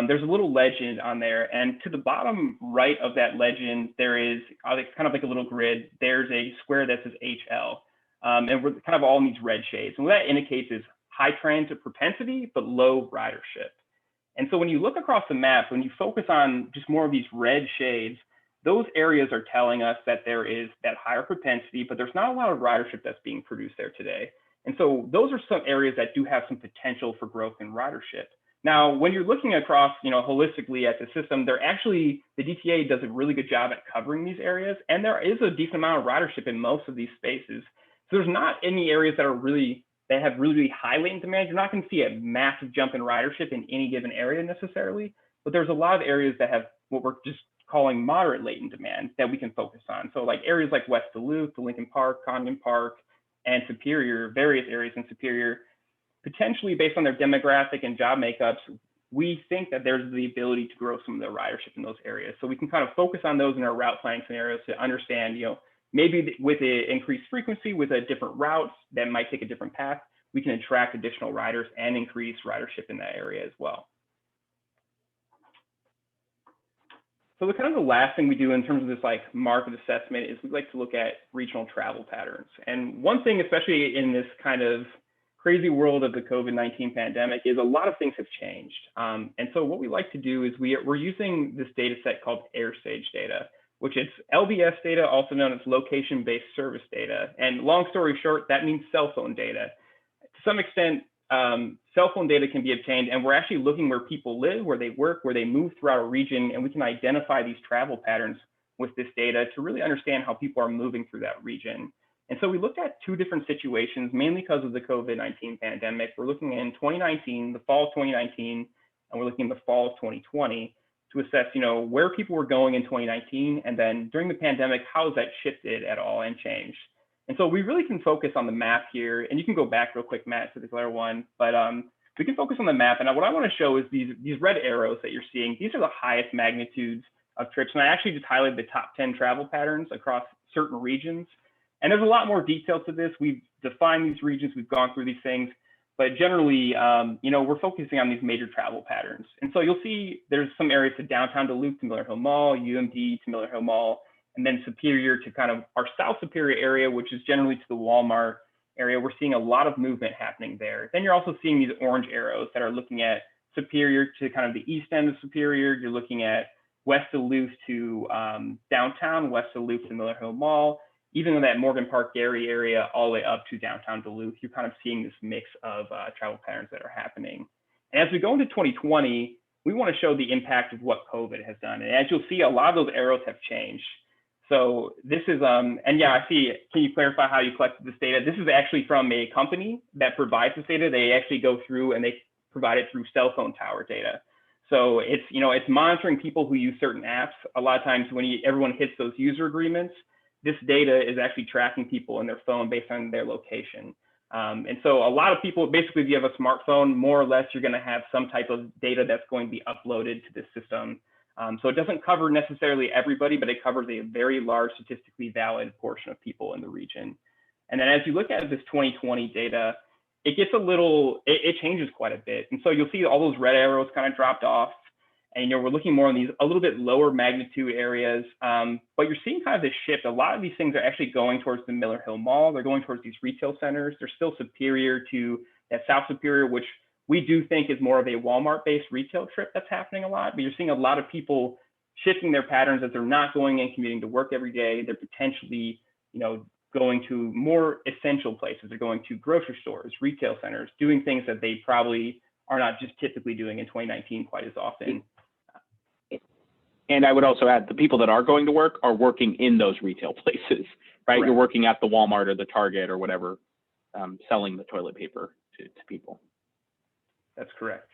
there's a little legend on there, and to the bottom right of that legend, there is kind of like a little grid. There's a square that says HL. And we're kind of all in these red shades. And what that indicates is high transit propensity, but low ridership. And so when you look across the map, when you focus on just more of these red shades, those areas are telling us that there is that higher propensity, but there's not a lot of ridership that's being produced there today. And so those are some areas that do have some potential for growth in ridership. Now, when you're looking across, holistically at the system, the DTA does a really good job at covering these areas. And there is a decent amount of ridership in most of these spaces. So there's not any areas that have really high latent demand. You're not going to see a massive jump in ridership in any given area necessarily, but there's a lot of areas that have what we're just calling moderate latent demand that we can focus on. So like areas like West Duluth, the Lincoln Park, Condon Park, and Superior, various areas in Superior, potentially based on their demographic and job makeups, we think that there's the ability to grow some of the ridership in those areas. So we can kind of focus on those in our route planning scenarios to understand, maybe with the increased frequency, with a different routes that might take a different path, we can attract additional riders and increase ridership in that area as well. So the kind of the last thing we do in terms of this like market assessment is we like to look at regional travel patterns. And one thing, especially in this kind of crazy world of the COVID-19 pandemic, is a lot of things have changed. And so what we like to do is we're using this data set called AirSage data, which is LBS data, also known as location-based service data. And long story short, that means cell phone data. To some extent, cell phone data can be obtained, and we're actually looking where people live, where they work, where they move throughout a region, and we can identify these travel patterns with this data to really understand how people are moving through that region. And so we looked at two different situations, mainly because of the COVID-19 pandemic. We're looking in 2019, the fall of 2019, and we're looking in the fall of 2020 to assess, where people were going in 2019, and then during the pandemic, how has that shifted at all and changed? And so we really can focus on the map here, and you can go back real quick, Matt, to the clear one, but we can focus on the map. And what I want to show is these red arrows that you're seeing. These are the highest magnitudes of trips, and I actually just highlighted the top 10 travel patterns across certain regions. And there's a lot more detail to this. We've defined these regions, we've gone through these things, but generally, we're focusing on these major travel patterns. And so you'll see there's some areas to downtown Duluth to Miller Hill Mall, UMD to Miller Hill Mall, and then Superior to kind of our South Superior area, which is generally to the Walmart area. We're seeing a lot of movement happening there. Then you're also seeing these orange arrows that are looking at Superior to kind of the east end of Superior. You're looking at West Duluth to downtown, West Duluth to Miller Hill Mall, even in that Morgan Park Gary area, all the way up to downtown Duluth. You're kind of seeing this mix of travel patterns that are happening. And as we go into 2020, we want to show the impact of what COVID has done. And as you'll see, a lot of those arrows have changed. So this is, and yeah, I see, can you clarify how you collected this data? This is actually from a company that provides this data. They actually go through and they provide it through cell phone tower data. So it's, it's monitoring people who use certain apps. A lot of times when everyone hits those user agreements, this data is actually tracking people in their phone based on their location. And so a lot of people, basically, if you have a smartphone, more or less, you're going to have some type of data that's going to be uploaded to this system. So it doesn't cover necessarily everybody, but it covers a very large statistically valid portion of people in the region. And then as you look at this 2020 data, it gets it changes quite a bit. And so you'll see all those red arrows kind of dropped off. And we're looking more on these a little bit lower magnitude areas, but you're seeing kind of this shift. A lot of these things are actually going towards the Miller Hill Mall. They're going towards these retail centers. They're still superior to that South Superior, which we do think is more of a Walmart-based retail trip that's happening a lot. But you're seeing a lot of people shifting their patterns as they're not going and commuting to work every day. They're potentially, going to more essential places. They're going to grocery stores, retail centers, doing things that they probably are not just typically doing in 2019 quite as often. And I would also add, the people that are going to work are working in those retail places, right? Correct. You're working at the Walmart or the Target or whatever, selling the toilet paper to people. That's correct.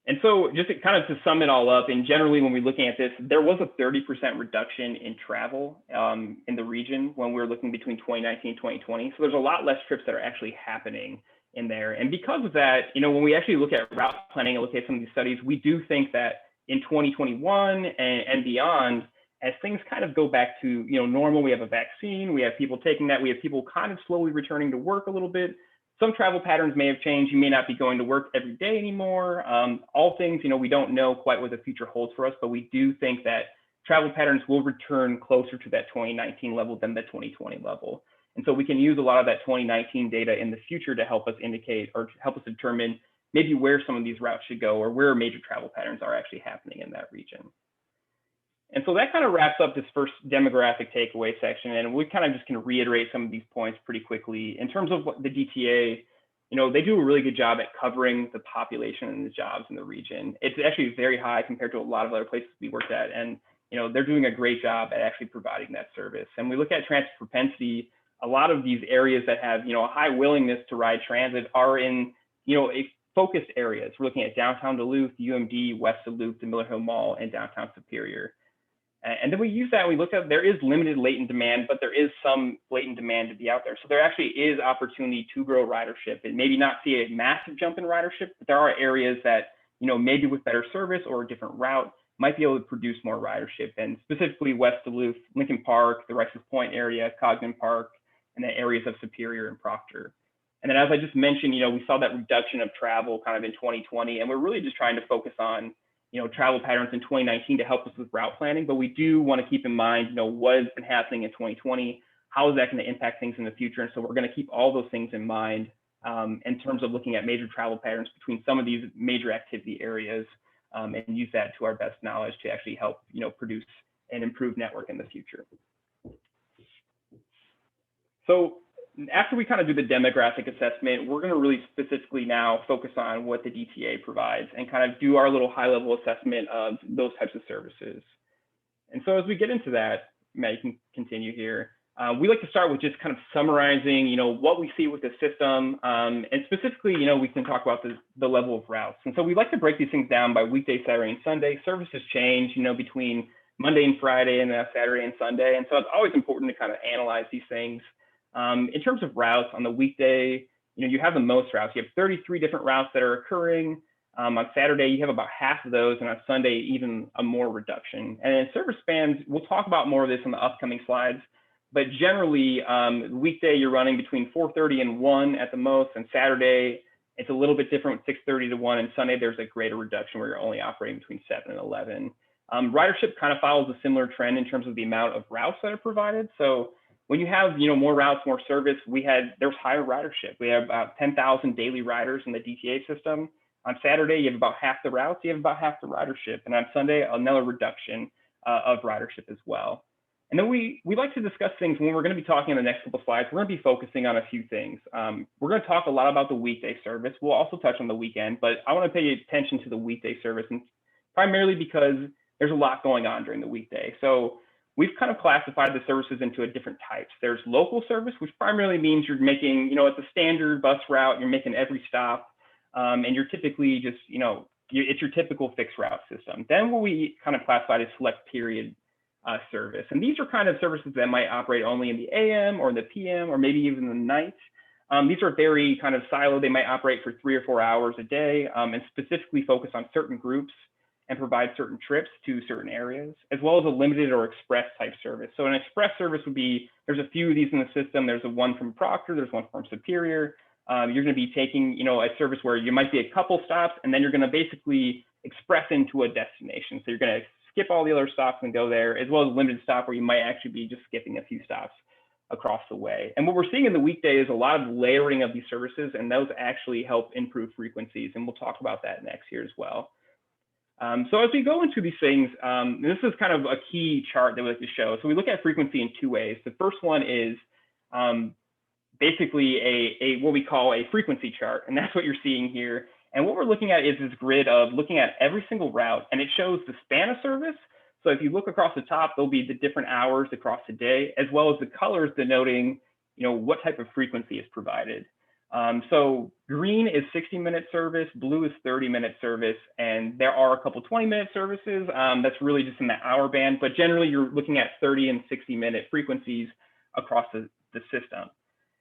And so just to sum it all up, and generally when we're looking at this, there was a 30% reduction in travel in the region when we were looking between 2019 and 2020. So there's a lot less trips that are actually happening in there. And because of that, when we actually look at route planning and look at some of these studies, we do think that in 2021 and beyond, as things kind of go back to normal, we have a vaccine, we have people taking that, we have people kind of slowly returning to work a little bit. Some travel patterns may have changed. You may not be going to work every day anymore. All things, we don't know quite what the future holds for us, but we do think that travel patterns will return closer to that 2019 level than the 2020 level. And so we can use a lot of that 2019 data in the future to help us indicate or help us determine maybe where some of these routes should go or where major travel patterns are actually happening in that region. And so that kind of wraps up this first demographic takeaway section. And we kind of just can reiterate some of these points pretty quickly. In terms of what the DTA, they do a really good job at covering the population and the jobs in the region. It's actually very high compared to a lot of other places we worked at. And they're doing a great job at actually providing that service. And we look at transit propensity, a lot of these areas that have a high willingness to ride transit are in focused areas. We're looking at downtown Duluth, UMD, West Duluth, the Miller Hill Mall, and downtown Superior. And then we use that, we look at, there is limited latent demand, but there is some latent demand to be out there. So there actually is opportunity to grow ridership and maybe not see a massive jump in ridership, but there are areas that, maybe with better service or a different route might be able to produce more ridership. And specifically West Duluth, Lincoln Park, the Rices Point area, Cogden Park, and the areas of Superior and Proctor. And then as I just mentioned, we saw that reduction of travel kind of in 2020, and we're really just trying to focus on travel patterns in 2019 to help us with route planning, but we do want to keep in mind, what has been happening in 2020, how is that going to impact things in the future? And so we're going to keep all those things in mind in terms of looking at major travel patterns between some of these major activity areas and use that to our best knowledge to actually help, produce an improved network in the future. So after we kind of do the demographic assessment, we're going to really specifically now focus on what the DTA provides and kind of do our little high-level assessment of those types of services. And so as we get into that, Matt, you can continue here. We like to start with just kind of summarizing, what we see with the system, and specifically, we can talk about the level of routes. And so we like to break these things down by weekday, Saturday, and Sunday. Services change, between Monday and Friday, and then Saturday and Sunday. And so it's always important to kind of analyze these things. In terms of routes on the weekday, you have the most routes. You have 33 different routes that are occurring. On Saturday, you have about half of those, and on Sunday, even a more reduction. And in service spans, we'll talk about more of this in the upcoming slides. But generally, weekday, you're running between 4:30 and 1 at the most, and Saturday, it's a little bit different with 6:30 to 1, and Sunday, there's a greater reduction where you're only operating between 7 and 11. Ridership kind of follows a similar trend in terms of the amount of routes that are provided. So when you have more routes, more service, there's higher ridership. We have about 10,000 daily riders in the DTA system. On Saturday, you have about half the routes, you have about half the ridership, and on Sunday, another reduction of ridership as well. And then we like to discuss things when we're going to be talking in the next couple of slides. We're going to be focusing on a few things. We're going to talk a lot about the weekday service. We'll also touch on the weekend, but I want to pay attention to the weekday service, and primarily because there's a lot going on during the weekday. So we've kind of classified the services into different types. There's local service, which primarily means you're making, it's a standard bus route, you're making every stop, and you're typically just, it's your typical fixed route system. Then what we kind of classified as select period service. And these are kind of services that might operate only in the AM or the PM or maybe even the night. These are very kind of siloed. They might operate for 3 or 4 hours a day and specifically focus on certain groups and provide certain trips to certain areas, as well as a limited or express type service. So an express service would be, there's a few of these in the system. There's one from Proctor, there's one from Superior. You're going to be taking, a service where you might be a couple stops, and then you're going to basically express into a destination. So you're going to skip all the other stops and go there, as well as a limited stop where you might actually be just skipping a few stops across the way. And what we're seeing in the weekday is a lot of layering of these services, and those actually help improve frequencies. And we'll talk about that next year as well. So as we go into these things, this is kind of a key chart that we like to show. So we look at frequency in 2 ways. The first one is basically what we call a frequency chart, and that's what you're seeing here. And what we're looking at is this grid of looking at every single route, and it shows the span of service. So if you look across the top, there'll be the different hours across the day, as well as the colors denoting, what type of frequency is provided. So green is 60-minute service, blue is 30-minute service, and there are a couple 20-minute services. That's really just in the hour band, but generally you're looking at 30 and 60-minute frequencies across the system.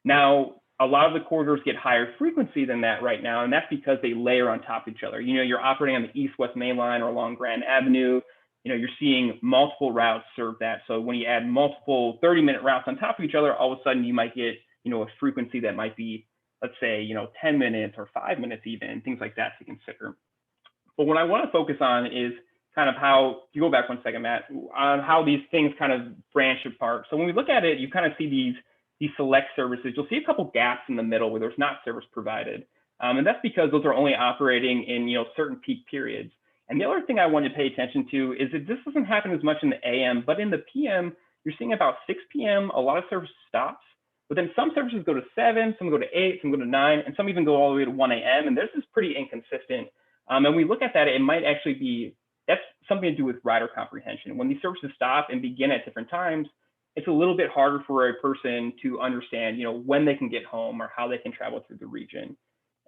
Now, a lot of the corridors get higher frequency than that right now, and that's because they layer on top of each other. You're operating on the East-West Main Line or along Grand Avenue. You're seeing multiple routes serve that. So when you add multiple 30-minute routes on top of each other, all of a sudden you might get, a frequency that might be, let's say, 10 minutes or 5 minutes even, things like that to consider. But what I want to focus on is kind of how, you go back 1 second, Matt, on how these things kind of branch apart. So when we look at it, you kind of see these select services. You'll see a couple gaps in the middle where there's not service provided. And that's because those are only operating in, certain peak periods. And the other thing I wanted to pay attention to is that this doesn't happen as much in the AM, but in the PM, you're seeing about 6 p.m., a lot of service stops. But then some services go to 7, some go to 8, some go to 9, and some even go all the way to 1 a.m. And this is pretty inconsistent. And we look at that, it might actually be, that's something to do with rider comprehension. When these services stop and begin at different times, it's a little bit harder for a person to understand, when they can get home or how they can travel through the region.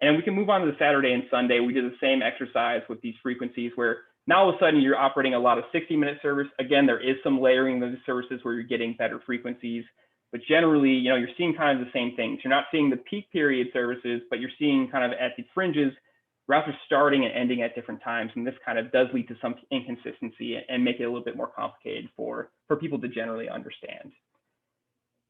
And we can move on to the Saturday and Sunday. We did the same exercise with these frequencies where now all of a sudden you're operating a lot of 60-minute service. Again, there is some layering of the services where you're getting better frequencies, but generally, you're seeing kind of the same things. You're not seeing the peak period services, but you're seeing kind of at the fringes, routes are starting and ending at different times. And this kind of does lead to some inconsistency and make it a little bit more complicated for people to generally understand.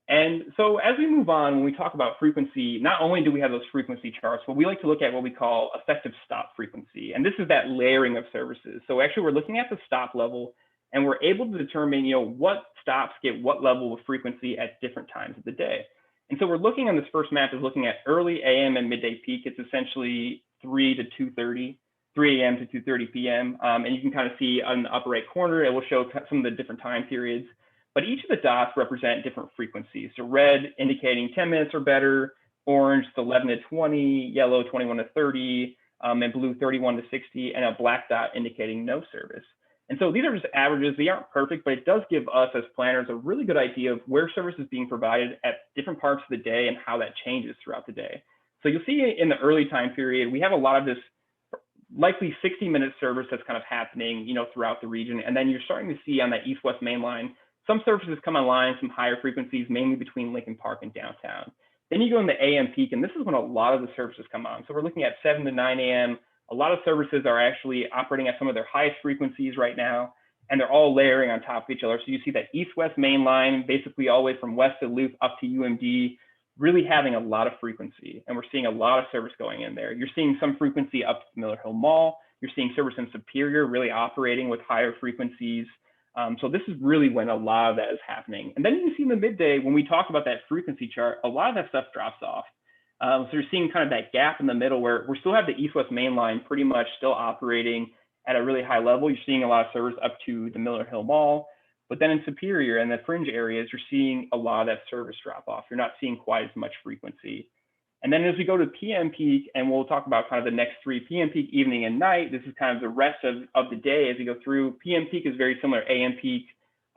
And so as we move on, when we talk about frequency, not only do we have those frequency charts, but we like to look at what we call effective stop frequency. And this is that layering of services. So actually we're looking at the stop level and we're able to determine, what stops get what level of frequency at different times of the day. And so we're looking on this first map is looking at early AM and midday peak. It's essentially 3 to 2:30, 3 AM to 2:30 PM. And you can kind of see on the upper right corner, it will show some of the different time periods. But each of the dots represent different frequencies. So red indicating 10 minutes or better, orange is 11 to 20, yellow 21 to 30, and blue 31 to 60, and a black dot indicating no service. And so these are just averages. They aren't perfect, but it does give us as planners a really good idea of where service is being provided at different parts of the day and how that changes throughout the day. So you'll see in the early time period, we have a lot of this likely 60-minute service that's kind of happening, throughout the region. And then you're starting to see on that east-west main line, some services come online, some higher frequencies, mainly between Lincoln Park and downtown. Then you go in the AM peak, and this is when a lot of the services come on. So we're looking at 7 to 9 AM. A lot of services are actually operating at some of their highest frequencies right now, and they're all layering on top of each other. So you see that east-west main line, basically all the way from west to Loop up to UMD, really having a lot of frequency. And we're seeing a lot of service going in there. You're seeing some frequency up to Miller Hill Mall. You're seeing service in Superior really operating with higher frequencies. So this is really when a lot of that is happening. And then you see in the midday, when we talk about that frequency chart, a lot of that stuff drops off. So you're seeing kind of that gap in the middle where we still have the east-west main line pretty much still operating at a really high level. You're seeing a lot of service up to the Miller Hill Mall. But then in Superior and the fringe areas, you're seeing a lot of that service drop off. You're not seeing quite as much frequency. And then as we go to PM peak, and we'll talk about kind of the next 3, PM peak, evening and night, this is kind of the rest of the day as we go through. PM peak is very similar, AM peak,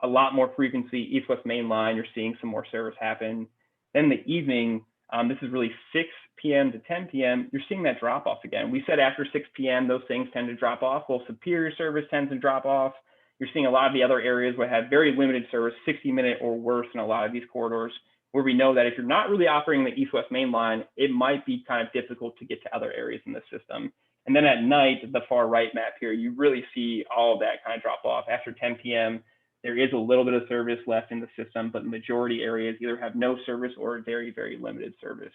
a lot more frequency, east-west main line, you're seeing some more service happen. Then the evening, this is really 6 PM to 10 PM, you're seeing that drop off again. We said after 6 PM, those things tend to drop off. Well, Superior service tends to drop off. You're seeing a lot of the other areas where have very limited service, 60-minute or worse in a lot of these corridors, where we know that if you're not really operating the east-west main line, it might be kind of difficult to get to other areas in the system. And then at night, the far right map here, you really see all of that kind of drop off. After 10 PM, there is a little bit of service left in the system, but the majority areas either have no service or very, very limited service.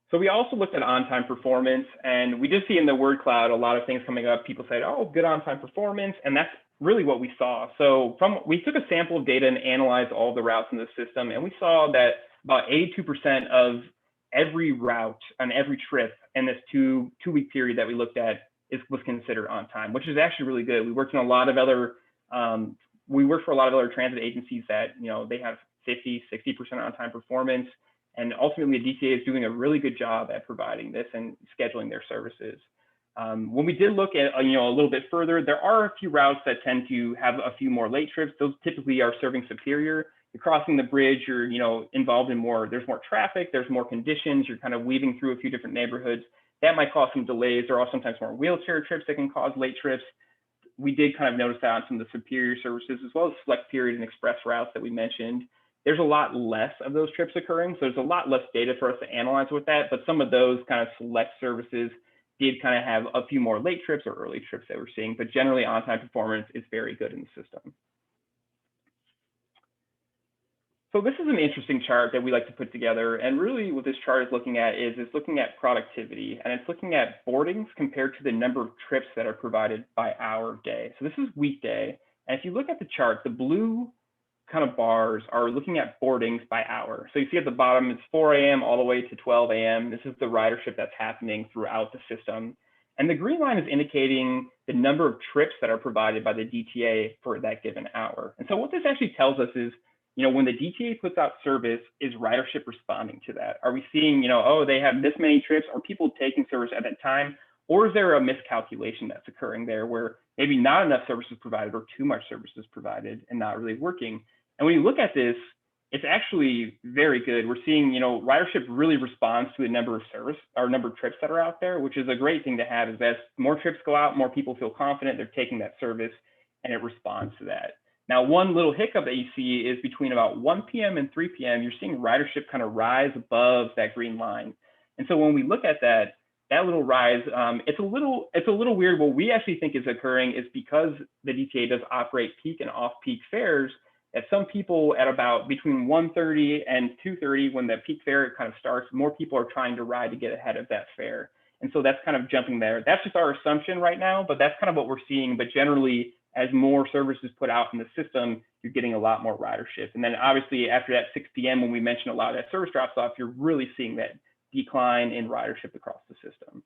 So we also looked at on-time performance, and we did see in the word cloud a lot of things coming up. People said, oh, good on-time performance, and that's really what we saw. So we took a sample of data and analyzed all the routes in the system, and we saw that about 82% of every route on every trip in this two-week period that we looked at was considered on time, which is actually really good. We worked in a lot of other, we worked for a lot of other transit agencies that, they have 50, 60% on-time performance. And ultimately, the DTA is doing a really good job at providing this and scheduling their services. When we did look at a little bit further, there are a few routes that tend to have a few more late trips. Those typically are serving Superior. You're crossing the bridge, you're involved in more, there's more traffic, there's more conditions, you're kind of weaving through a few different neighborhoods. That might cause some delays. There are sometimes more wheelchair trips that can cause late trips. We did kind of notice that on some of the Superior services, as well as select period and express routes that we mentioned. There's a lot less of those trips occurring, so there's a lot less data for us to analyze with that, but some of those kind of select services did kind of have a few more late trips or early trips that we're seeing, but generally on-time performance is very good in the system. So this is an interesting chart that we like to put together, and really what this chart is looking at is it's looking at productivity, and it's looking at boardings compared to the number of trips that are provided by hour day. So this is weekday, and if you look at the chart, the blue kind of bars are looking at boardings by hour. So you see at the bottom, it's 4 AM all the way to 12 AM. This is the ridership that's happening throughout the system. And the green line is indicating the number of trips that are provided by the DTA for that given hour. And so what this actually tells us is, when the DTA puts out service, is ridership responding to that? Are we seeing, oh, they have this many trips? Are people taking service at that time? Or is there a miscalculation that's occurring there where maybe not enough services provided or too much services provided and not really working? And when you look at this, it's actually very good. We're seeing, ridership really responds to the number of trips that are out there, which is a great thing to have. Is as more trips go out, more people feel confident they're taking that service, and it responds to that. Now, one little hiccup that you see is between about 1 p.m. and 3 p.m., you're seeing ridership kind of rise above that green line. And so when we look at that little rise, it's a little weird. What we actually think is occurring is because the DTA does operate peak and off-peak fares, that some people at about between 1:30 and 2:30, when the peak fare kind of starts, more people are trying to ride to get ahead of that fare. And so that's kind of jumping there. That's just our assumption right now, but that's kind of what we're seeing. But generally, as more services put out in the system, you're getting a lot more ridership. And then obviously after that 6 p.m., when we mentioned a lot of that service drops off, you're really seeing that decline in ridership across the system.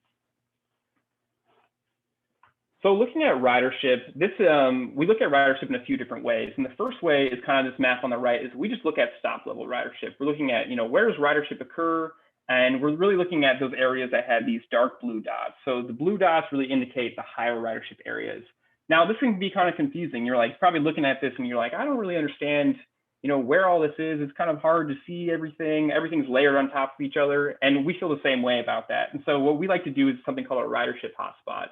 So looking at ridership, we look at ridership in a few different ways. And the first way is kind of this map on the right is we just look at stop level ridership. We're looking at, where does ridership occur? And we're really looking at those areas that have these dark blue dots. So the blue dots really indicate the higher ridership areas. Now, this can be kind of confusing. You're like probably looking at this and you're like, I don't really understand, where all this is. It's kind of hard to see everything. Everything's layered on top of each other. And we feel the same way about that. And so what we like to do is something called a ridership hotspot.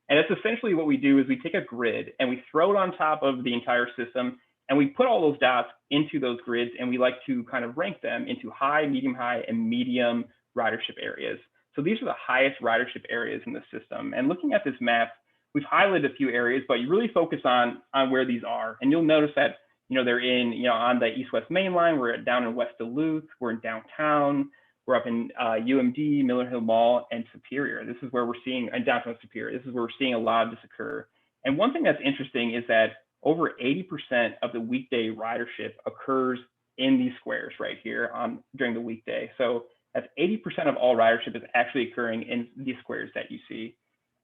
And it's essentially what we do is we take a grid and we throw it on top of the entire system and we put all those dots into those grids and we like to kind of rank them into high, and medium ridership areas. So these are the highest ridership areas in the system. And looking at this map, we've highlighted a few areas, but you really focus on where these are. And you'll notice that, they're in, on the East-West Main Line, we're down in West Duluth, we're in downtown, we're up in UMD, Miller Hill Mall, and Superior. This is where we're seeing, and downtown Superior, this is where we're seeing a lot of this occur. And one thing that's interesting is that over 80% of the weekday ridership occurs in these squares right here during the weekday. So that's 80% of all ridership is actually occurring in these squares that you see.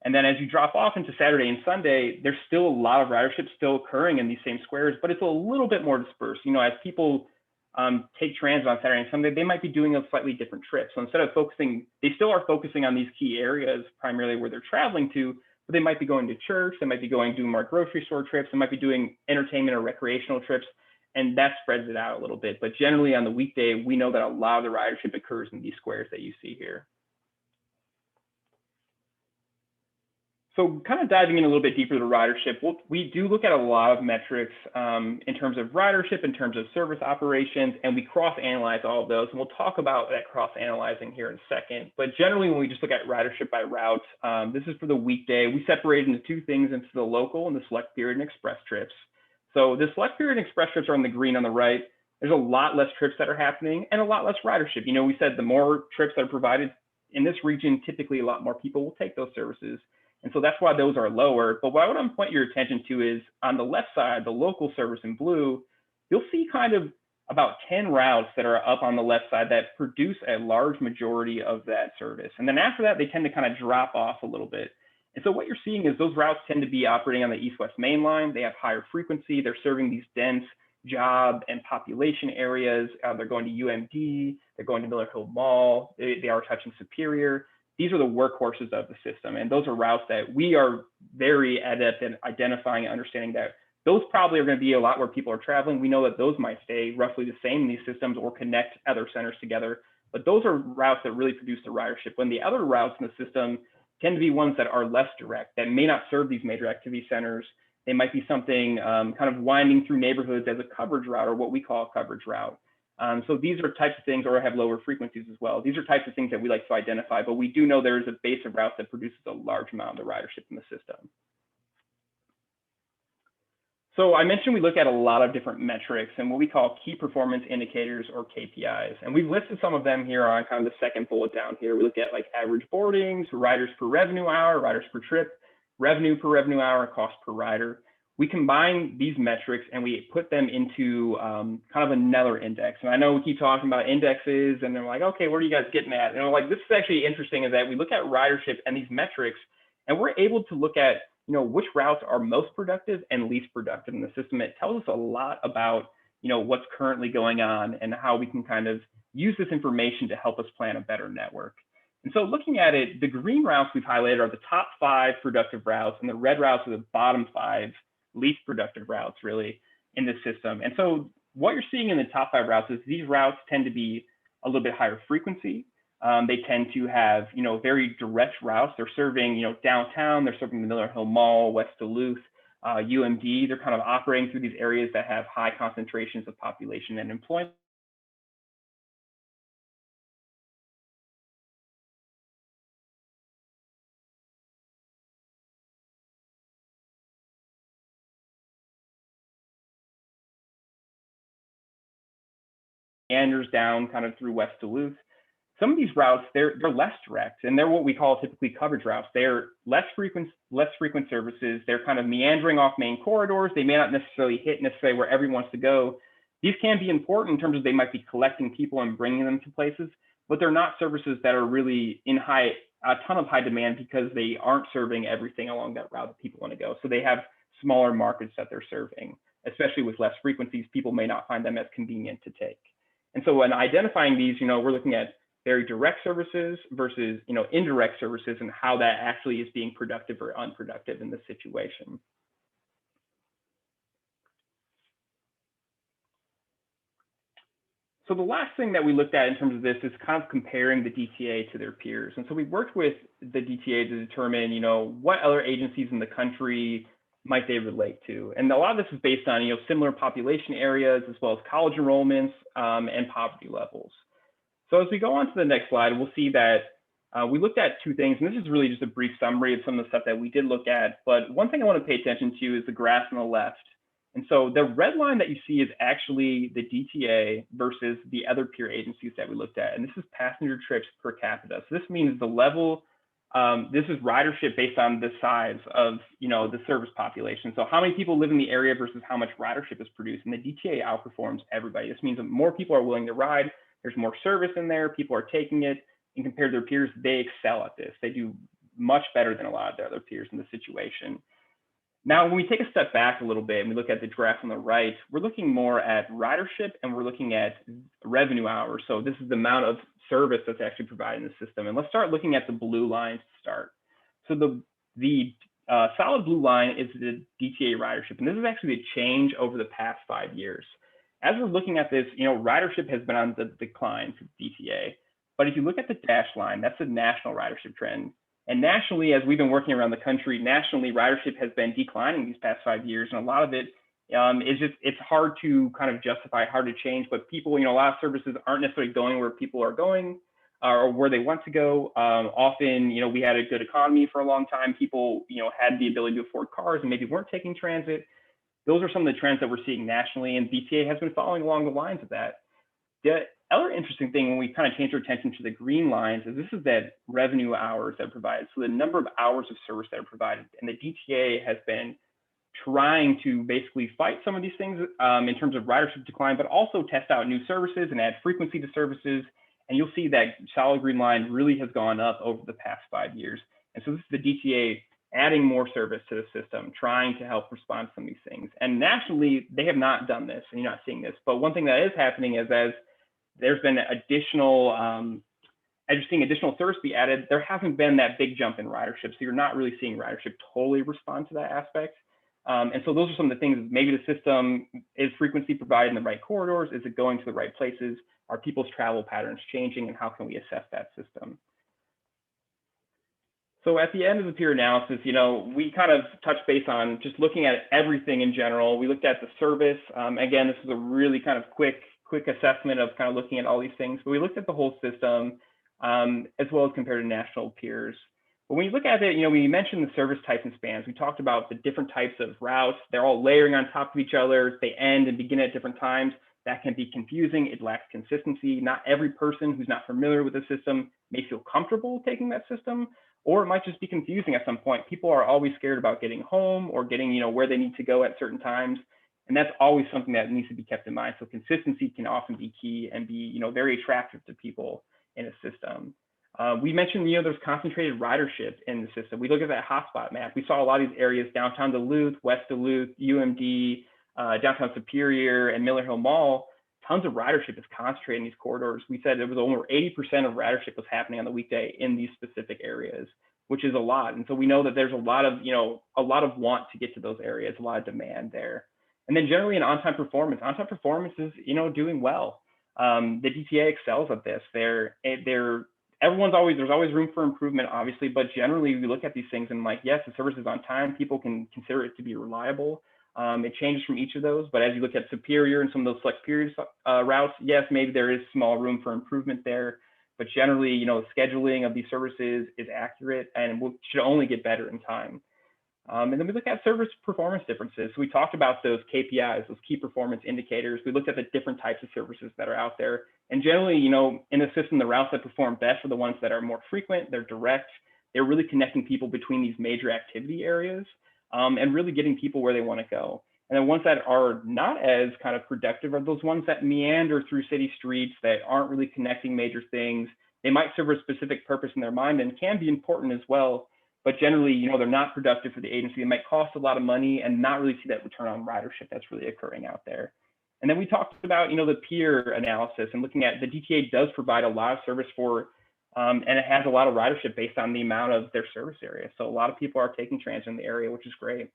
And then as you drop off into Saturday and Sunday, there's still a lot of ridership still occurring in these same squares, but it's a little bit more dispersed. As people take trans on Saturday and Sunday, they might be doing a slightly different trip. So instead of focusing, they still are focusing on these key areas, primarily where they're traveling to, but they might be going to church, they might be doing more grocery store trips, they might be doing entertainment or recreational trips, and that spreads it out a little bit. But generally on the weekday, we know that a lot of the ridership occurs in these squares that you see here. So kind of diving in a little bit deeper to ridership, we do look at a lot of metrics in terms of ridership, in terms of service operations, and we cross-analyze all of those. And we'll talk about that cross-analyzing here in a second. But generally, when we just look at ridership by route, this is for the weekday. We separate into two things, into the local and the select period and express trips. So the select period and express trips are on the green on the right. There's a lot less trips that are happening and a lot less ridership. We said the more trips that are provided in this region, typically a lot more people will take those services. And so that's why those are lower. But what I want to point your attention to is on the left side, the local service in blue, you'll see kind of about 10 routes that are up on the left side that produce a large majority of that service. And then after that, they tend to kind of drop off a little bit. And so what you're seeing is those routes tend to be operating on the East-West Main Line. They have higher frequency. They're serving these dense job and population areas. They're going to UMD. They're going to Miller Hill Mall. They are touching Superior. These are the workhorses of the system. And those are routes that we are very adept at identifying and understanding that those probably are going to be a lot where people are traveling. We know that those might stay roughly the same in these systems or connect other centers together. But those are routes that really produce the ridership. When the other routes in the system tend to be ones that are less direct, that may not serve these major activity centers. They might be something kind of winding through neighborhoods as a coverage route or what we call a coverage route. So these are types of things, or have lower frequencies as well. These are types of things that we like to identify, but we do know there is a base of routes that produces a large amount of the ridership in the system. So I mentioned we look at a lot of different metrics and what we call key performance indicators or KPIs. And we've listed some of them here on kind of the second bullet down here. We look at like average boardings, riders per revenue hour, riders per trip, revenue per revenue hour, cost per rider. We combine these metrics and we put them into kind of another index. And I know we keep talking about indexes and they're like, okay, where are you guys getting at? And we're like, this is actually interesting is that we look at ridership and these metrics and we're able to look at, which routes are most productive and least productive in the system. It tells us a lot about, what's currently going on and how we can kind of use this information to help us plan a better network. And so looking at it, the green routes we've highlighted are the top 5 productive routes and the red routes are the bottom 5 least productive routes really in this system. And so what you're seeing in the top 5 routes is these routes tend to be a little bit higher frequency. They tend to have, very direct routes. They're serving, downtown, they're serving the Miller Hill Mall, West Duluth, UMD. They're kind of operating through these areas that have high concentrations of population and employment. Meanders down kind of through West Duluth. Some of these routes, they're less direct, and they're what we call typically coverage routes. They're less frequent services. They're kind of meandering off main corridors. They may not necessarily hit where everyone wants to go. These can be important in terms of they might be collecting people and bringing them to places, but they're not services that are really in a ton of high demand because they aren't serving everything along that route that people want to go. So they have smaller markets that they're serving, especially with less frequencies. People may not find them as convenient to take. And so when identifying these, we're looking at very direct services versus, indirect services and how that actually is being productive or unproductive in this situation. So the last thing that we looked at in terms of this is kind of comparing the DTA to their peers. And so we worked with the DTA to determine, what other agencies in the country might they relate to. And a lot of this is based on, similar population areas, as well as college enrollments and poverty levels. So as we go on to the next slide, we'll see that we looked at 2 things, and this is really just a brief summary of some of the stuff that we did look at. But one thing I want to pay attention to is the graph on the left. And so the red line that you see is actually the DTA versus the other peer agencies that we looked at. And this is passenger trips per capita. So this means the level, this is ridership based on the size of, the service population. So how many people live in the area versus how much ridership is produced. And the DTA outperforms everybody. This means that more people are willing to ride. There's more service in there. People are taking it. And compared to their peers, they excel at this. They do much better than a lot of their other peers in this situation. Now, when we take a step back a little bit and we look at the graph on the right, we're looking more at ridership and we're looking at revenue hours. So this is the amount of service that's actually provided in the system. And let's start looking at the blue lines to start. So the solid blue line is the DTA ridership. And this is actually a change over the past 5 years. As we're looking at this, ridership has been on the decline for DTA. But if you look at the dashed line, that's the national ridership trend. And nationally, as we've been working around the country, nationally, ridership has been declining these past 5 years. And a lot of it is just, it's hard to kind of justify, hard to change. But people, a lot of services aren't necessarily going where people are going or where they want to go. Often, we had a good economy for a long time. People, had the ability to afford cars and maybe weren't taking transit. Those are some of the trends that we're seeing nationally, and BTA has been following along the lines of that. The other interesting thing when we kind of change our attention to the green lines is this is that revenue hours that are provided. So the number of hours of service that are provided, and the DTA has been trying to basically fight some of these things in terms of ridership decline, but also test out new services and add frequency to services. And you'll see that solid green line really has gone up over the past 5 years. And so this is the DTA adding more service to the system, trying to help respond to some of these things. And nationally, they have not done this, and you're not seeing this. But one thing that is happening is as there's been additional, as you're seeing additional service be added, there hasn't been that big jump in ridership. So you're not really seeing ridership totally respond to that aspect. And so those are some of the things, maybe the system is frequency provided in the right corridors? Is it going to the right places? Are people's travel patterns changing? And how can we assess that system? So at the end of the peer analysis, we kind of touched base on just looking at everything in general. We looked at the service. Again, this is a really kind of quick assessment of kind of looking at all these things. But we looked at the whole system as well as compared to national peers. But when you look at it, we mentioned the service types and spans. We talked about the different types of routes. They're all layering on top of each other. They end and begin at different times. That can be confusing. It lacks consistency. Not every person who's not familiar with the system may feel comfortable taking that system, or it might just be confusing at some point. People are always scared about getting home or getting, where they need to go at certain times. And that's always something that needs to be kept in mind. So consistency can often be key and be, very attractive to people in a system. We mentioned, there's concentrated ridership in the system. We look at that hotspot map. We saw a lot of these areas, downtown Duluth, West Duluth, UMD, downtown Superior, and Miller Hill Mall. Tons of ridership is concentrated in these corridors. We said it was over 80% of ridership was happening on the weekday in these specific areas, which is a lot. And so we know that there's a lot of want to get to those areas, a lot of demand there. And then generally in on-time performance is, you know, doing well. The DTA excels at this. There's always room for improvement, obviously, but generally we look at these things and like, yes, the service is on time. People can consider it to be reliable. It changes from each of those, but as you look at Superior and some of those select period routes, yes, maybe there is small room for improvement there, but generally, you know, scheduling of these services is accurate and should only get better in time. And then we look at service performance differences. So we talked about those KPIs, those key performance indicators. We looked at the different types of services that are out there. And generally, you know, in the system, the routes that perform best are the ones that are more frequent, they're direct, they're really connecting people between these major activity areas and really getting people where they want to go. And then ones that are not as kind of productive are those ones that meander through city streets that aren't really connecting major things. They might serve a specific purpose in their mind and can be important as well. But generally, you know, they're not productive for the agency. They might cost a lot of money and not really see that return on ridership that's really occurring out there. And then we talked about, you know, the peer analysis and looking at the DTA does provide a lot of service for, and it has a lot of ridership based on the amount of their service area. So a lot of people are taking transit in the area, which is great.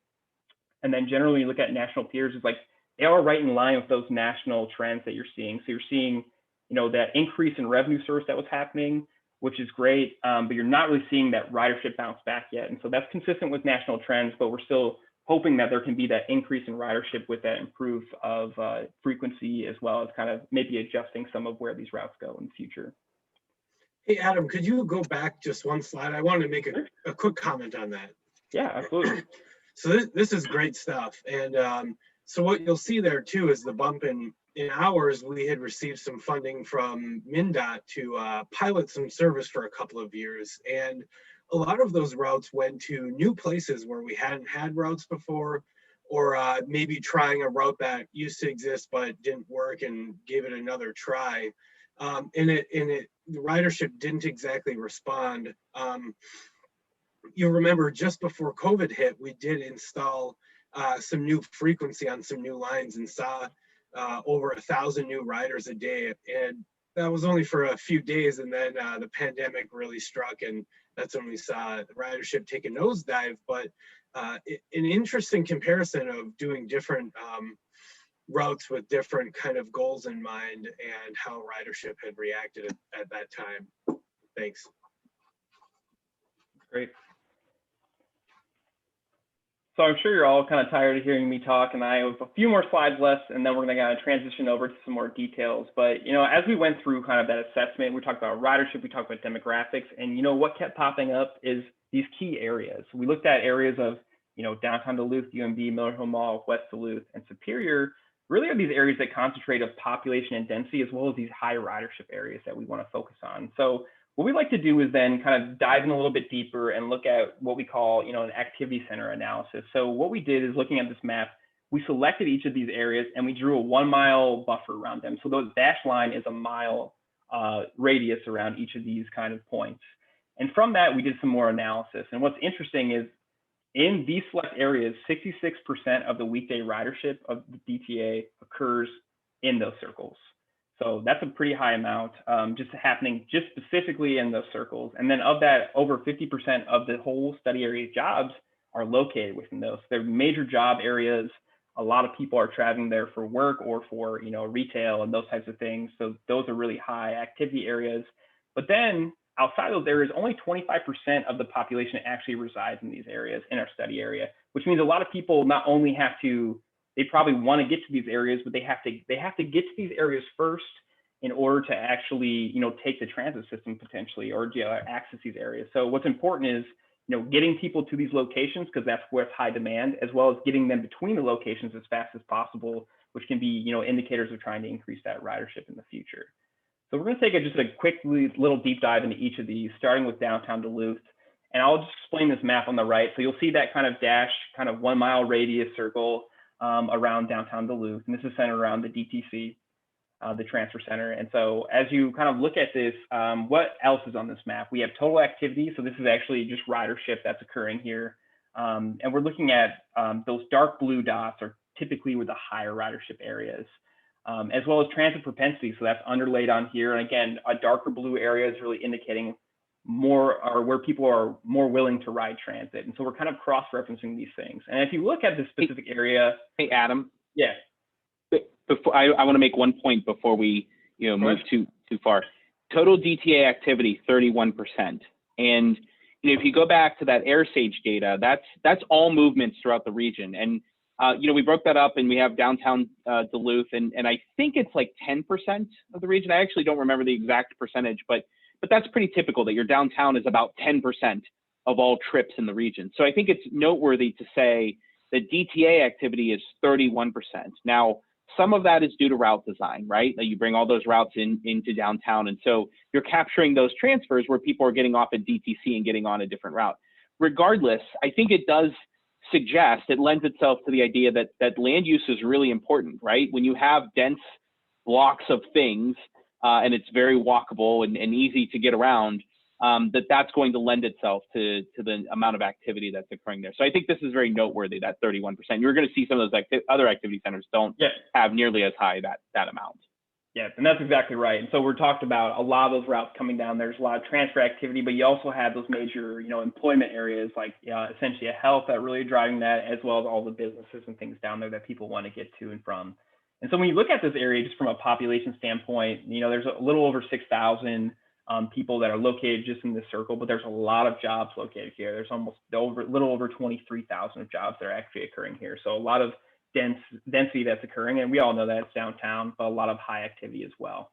And then generally you look at national peers, it's like they are right in line with those national trends that you're seeing. So you're seeing, you know, that increase in revenue source that was happening, which is great, but you're not really seeing that ridership bounce back yet. And so that's consistent with national trends, but we're still hoping that there can be that increase in ridership with that improve of frequency, as well as kind of maybe adjusting some of where these routes go in the future. Hey, Adam, could you go back just one slide? I wanted to make a quick comment on that. Yeah, absolutely. So this is great stuff. And so what you'll see there too is the bump in hours. We had received some funding from MnDOT to pilot some service for a couple of years. And a lot of those routes went to new places where we hadn't had routes before, or maybe trying a route that used to exist but didn't work and gave it another try. The ridership didn't exactly respond. You'll remember just before COVID hit, we did install some new frequency on some new lines and saw over 1,000 new riders a day. And that was only for a few days. And then the pandemic really struck, and that's when we saw the ridership take a nosedive. But an interesting comparison of doing different routes with different kind of goals in mind and how ridership had reacted at that time. Thanks. Great. So I'm sure you're all kind of tired of hearing me talk, and I have a few more slides left, and then we're going to kind of transition over to some more details. But, you know, as we went through kind of that assessment, we talked about ridership, we talked about demographics, and, you know, what kept popping up is these key areas. We looked at areas of, you know, downtown Duluth, UMB, Miller Hill Mall, West Duluth, and Superior really are these areas that concentrate of population and density, as well as these high ridership areas that we want to focus on. So what we like to do is then kind of dive in a little bit deeper and look at what we call, you know, an activity center analysis. So what we did is, looking at this map, we selected each of these areas and we drew a 1 mile buffer around them. So the dashed line is a mile radius around each of these kind of points. And from that, we did some more analysis. And what's interesting is, in these select areas, 66% of the weekday ridership of the DTA occurs in those circles. So that's a pretty high amount, just happening just specifically in those circles. And then of that, over 50% of the whole study area jobs are located within those. They're major job areas. A lot of people are traveling there for work or for, you know, retail and those types of things. So those are really high activity areas. But then outside of those areas, only 25% of the population actually resides in these areas in our study area, which means a lot of people not only have to, they probably want to get to these areas, but they have to get to these areas first in order to actually, you know, take the transit system potentially, or access these areas. So what's important is, you know, getting people to these locations, because that's where it's high demand, as well as getting them between the locations as fast as possible, which can be, you know, indicators of trying to increase that ridership in the future. So we're going to take just a quick little deep dive into each of these, starting with downtown Duluth. And I'll just explain this map on the right. So you'll see that kind of dashed kind of 1 mile radius circle around downtown Duluth. And this is centered around the DTC, the transfer center. And so as you kind of look at this, what else is on this map? We have total activity. So this is actually just ridership that's occurring here. And we're looking at those dark blue dots are typically with the higher ridership areas. As well as transit propensity. So that's underlaid on here. And again, a darker blue area is really indicating more, or where people are more willing to ride transit. And so we're kind of cross-referencing these things. And if you look at this specific area. Hey, Adam, Yeah. Before I want to make one point before we move too far. Total DTA activity 31%, and if you go back to that AirSage data, that's all movements throughout the region, and we broke that up, and we have downtown Duluth, and I think it's like 10% of the region. I actually don't remember the exact percentage, but that's pretty typical that your downtown is about 10% of all trips in the region. So I think it's noteworthy to say that DTA activity is 31%. Now, some of that is due to route design, right? That you bring all those routes into downtown. And so you're capturing those transfers where people are getting off at DTC and getting on a different route. Regardless, I think it does suggest, it lends itself to the idea that land use is really important, right? When you have dense blocks of things and it's very walkable and easy to get around, that's going to lend itself to the amount of activity that's occurring there. So I think this is very noteworthy, that 31%. You're going to see some of those other activity centers don't have nearly as high that amount. Yeah, and that's exactly right. And so we're talked about a lot of those routes coming down. There's a lot of transfer activity, but you also have those major, employment areas like essentially a health that really driving that, as well as all the businesses and things down there that people want to get to and from. And so when you look at this area, just from a population standpoint, there's a little over 6,000 people that are located just in this circle, but there's a lot of jobs located here. There's almost a little over 23,000 of jobs that are actually occurring here. So a lot of density that's occurring, and we all know that it's downtown, but a lot of high activity as well.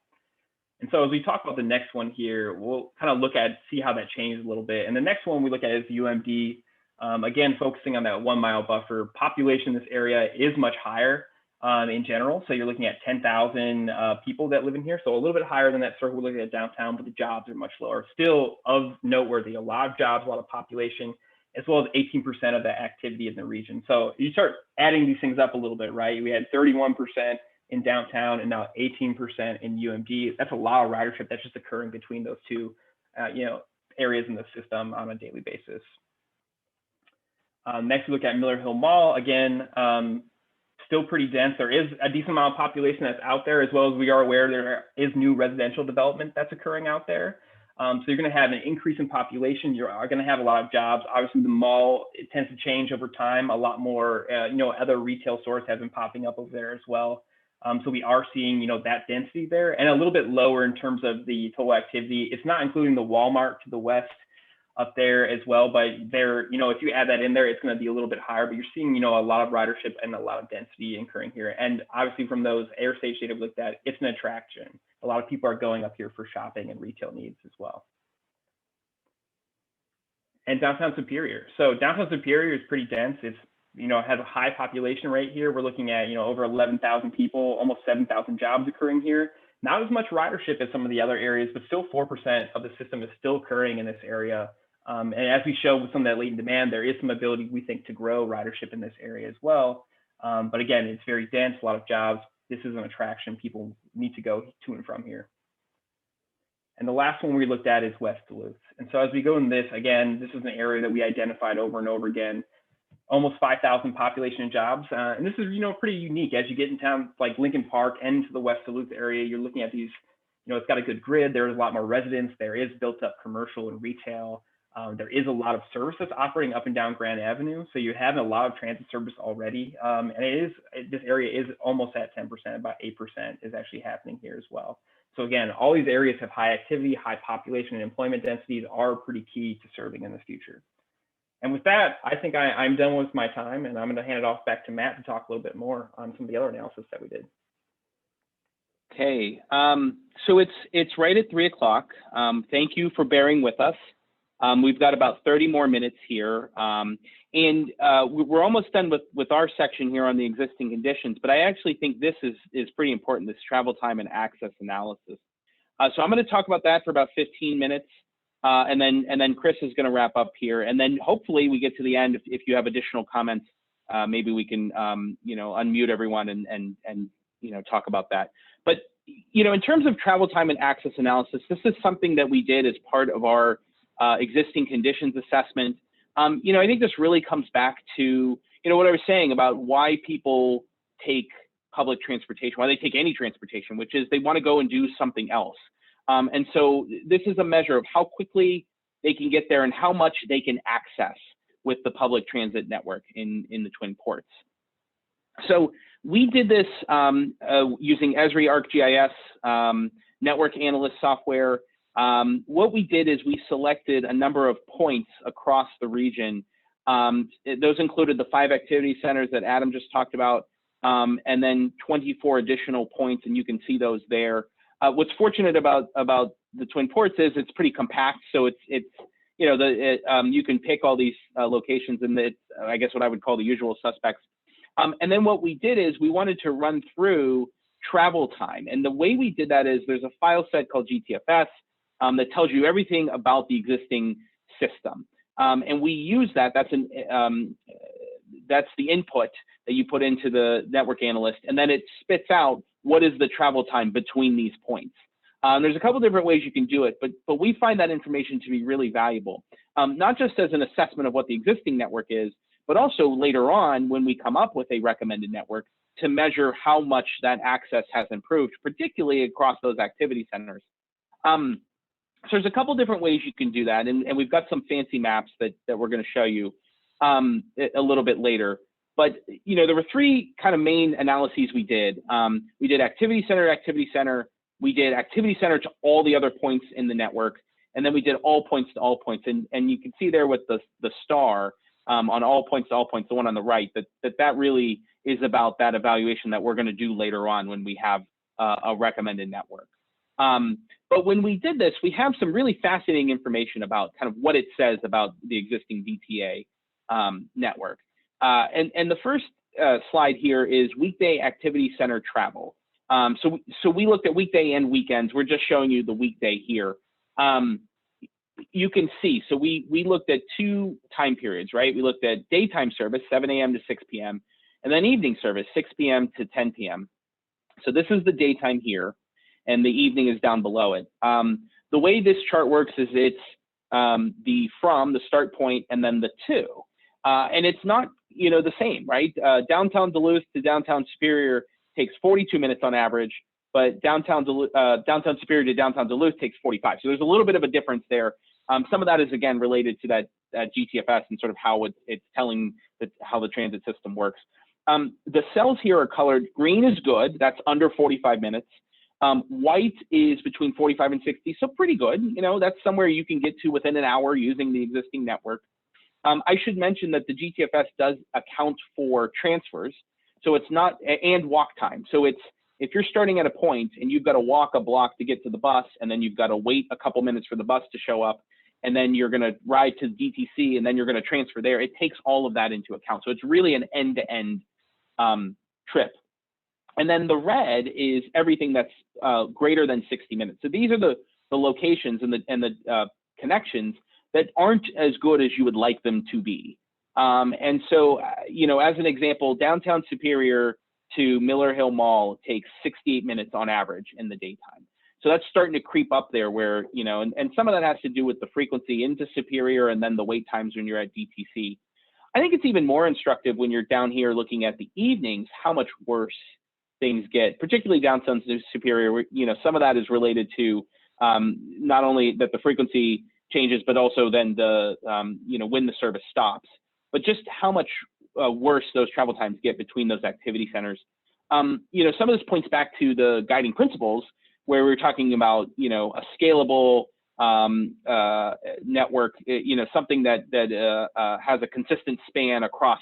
And so as we talk about the next one here, we'll kind of see how that changes a little bit. And the next one we look at is UMD. Again, focusing on that 1 mile buffer. Population in this area is much higher in general. So you're looking at 10,000 people that live in here. So a little bit higher than that circle we're looking at downtown, but the jobs are much lower. Still of noteworthy, a lot of jobs, a lot of population, as well as 18% of the activity in the region. So you start adding these things up a little bit, right? We had 31% in downtown and now 18% in UMD. That's a lot of ridership that's just occurring between those two, areas in the system on a daily basis. Next, we look at Miller Hill Mall. Again, still pretty dense. There is a decent amount of population that's out there, as well as we are aware there is new residential development that's occurring out there. So you're going to have an increase in population. You are going to have a lot of jobs. Obviously, the mall, it tends to change over time. A lot more, other retail stores have been popping up over there as well. So we are seeing, that density there, and a little bit lower in terms of the total activity. It's not including the Walmart to the west up there as well, but there, if you add that in there, it's going to be a little bit higher. But you're seeing, a lot of ridership and a lot of density occurring here. And obviously, from those AirSage data we looked at, it's an attraction. A lot of people are going up here for shopping and retail needs as well. And downtown Superior. So downtown Superior is pretty dense. It's, has a high population rate here. We're looking at, over 11,000 people, almost 7,000 jobs occurring here. Not as much ridership as some of the other areas, but still 4% of the system is still occurring in this area. And as we show with some of that latent demand, there is some ability, we think, to grow ridership in this area as well. But again, it's very dense, a lot of jobs. This is an attraction. People need to go to and from here. And the last one we looked at is West Duluth. And so as we go in this, again, this is an area that we identified over and over again, almost 5,000 population and jobs. And this is, pretty unique. As you get in towns like Lincoln Park and into the West Duluth area, you're looking at these, it's got a good grid. There's a lot more residents. There is built up commercial and retail. There is a lot of services operating up and down Grand Avenue. So you're having a lot of transit service already. And this area is almost at 10%, about 8% is actually happening here as well. So again, all these areas have high activity, high population, and employment densities are pretty key to serving in the future. And with that, I think I'm done with my time, and I'm going to hand it off back to Matt to talk a little bit more on some of the other analysis that we did. Okay, so it's right at 3 o'clock. Thank you for bearing with us. We've got about 30 more minutes here, and we're almost done with our section here on the existing conditions, but I actually think this is pretty important, this travel time and access analysis. So I'm going to talk about that for about 15 minutes, and then Chris is going to wrap up here, and then hopefully we get to the end. If you have additional comments, maybe we can unmute everyone and talk about that. But in terms of travel time and access analysis, this is something that we did as part of our existing conditions assessment. I think this really comes back to, what I was saying about why people take public transportation, why they take any transportation, which is they want to go and do something else. And so this is a measure of how quickly they can get there and how much they can access with the public transit network in the Twin Ports. So We did this using Esri ArcGIS network analyst software. What we did is we selected a number of points across the region. Those included the 5 activity centers that Adam just talked about, and then 24 additional points, and you can see those there. What's fortunate about the Twin Ports is it's pretty compact, so it's you know, you can pick all these locations, and it's, I guess, what I would call the usual suspects. And then what we did is we wanted to run through travel time, and the way we did that is there's a file set called GTFS that tells you everything about the existing system, and we use that. That's the input that you put into the network analyst, and then it spits out what is the travel time between these points. There's a couple different ways you can do it, but we find that information to be really valuable, not just as an assessment of what the existing network is, but also later on when we come up with a recommended network to measure how much that access has improved, particularly across those activity centers. So there's a couple different ways you can do that, and we've got some fancy maps that we're going to show you a little bit later. But you know, there were 3 kind of main analyses we did. We did activity center, we did activity center to all the other points in the network, and then we did all points to all points. And you can see there with the star on all points to all points, the one on the right, that really is about that evaluation that we're going to do later on when we have a recommended network. But when we did this, we have some really fascinating information about kind of what it says about the existing DTA network. And the first slide here is weekday activity center travel. So we looked at weekday and weekends. We're just showing you the weekday here. You can see, so we looked at 2 time periods, right? We looked at daytime service, 7 a.m. to 6 p.m., and then evening service, 6 p.m. to 10 p.m. So this is the daytime here, and the evening is down below it. The way this chart works is it's the start point, and then the to. And it's not, you know, the same, right? Downtown Duluth to downtown Superior takes 42 minutes on average, but downtown Superior to downtown Duluth takes 45. So there's a little bit of a difference there. Some of that is, again, related to that GTFS and sort of how it's telling how the transit system works. The cells here are colored. Green is good. That's under 45 minutes. White is between 45 and 60, so pretty good. You know, that's somewhere you can get to within an hour using the existing network. I should mention that the GTFS does account for transfers, so it's not, and walk time. So it's, if you're starting at a point and you've got to walk a block to get to the bus, and then you've got to wait a couple minutes for the bus to show up, and then you're going to ride to DTC, and then you're going to transfer there, it takes all of that into account. So it's really an end-to-end trip. And then the red is everything that's greater than 60 minutes. So these are the locations and the connections that aren't as good as you would like them to be. And so, you know, as an example, downtown Superior to Miller Hill Mall takes 68 minutes on average in the daytime. So that's starting to creep up there where, you know, and some of that has to do with the frequency into Superior and then the wait times when you're at DTC. I think it's even more instructive when you're down here looking at the evenings, how much worse things get, particularly downtown Superior. You know, some of that is related to not only that the frequency changes, but also then the, you know, when the service stops, but just how much worse those travel times get between those activity centers. You know, some of this points back to the guiding principles where we're talking about, you know, a scalable network, you know, something that has a consistent span across,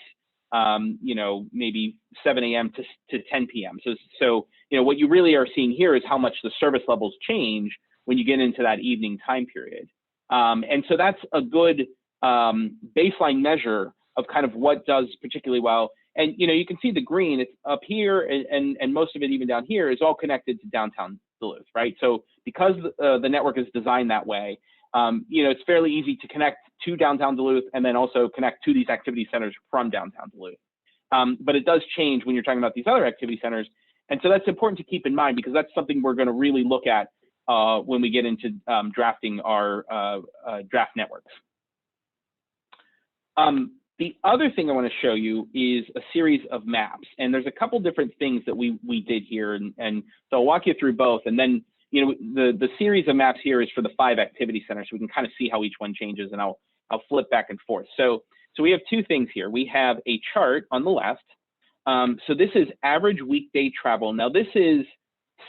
you know, maybe 7 a.m. to 10 p.m. So, you know, what you really are seeing here is how much the service levels change when you get into that evening time period. And so that's a good baseline measure of kind of what does particularly well. And, you know, you can see the green, it's up here, and most of it even down here is all connected to downtown Duluth, right? So because the network is designed that way, you know, it's fairly easy to connect to downtown Duluth and then also connect to these activity centers from downtown Duluth. But it does change when you're talking about these other activity centers. And so that's important to keep in mind because that's something we're going to really look at when we get into drafting our draft networks. The other thing I want to show you is a series of maps, and there's a couple different things that we did here, and so I'll walk you through both, and then, you know, the series of maps here is for the 5 activity centers, so we can kind of see how each one changes, and I'll flip back and forth. So we have 2 things here. We have a chart on the left So this is average weekday travel. Now this is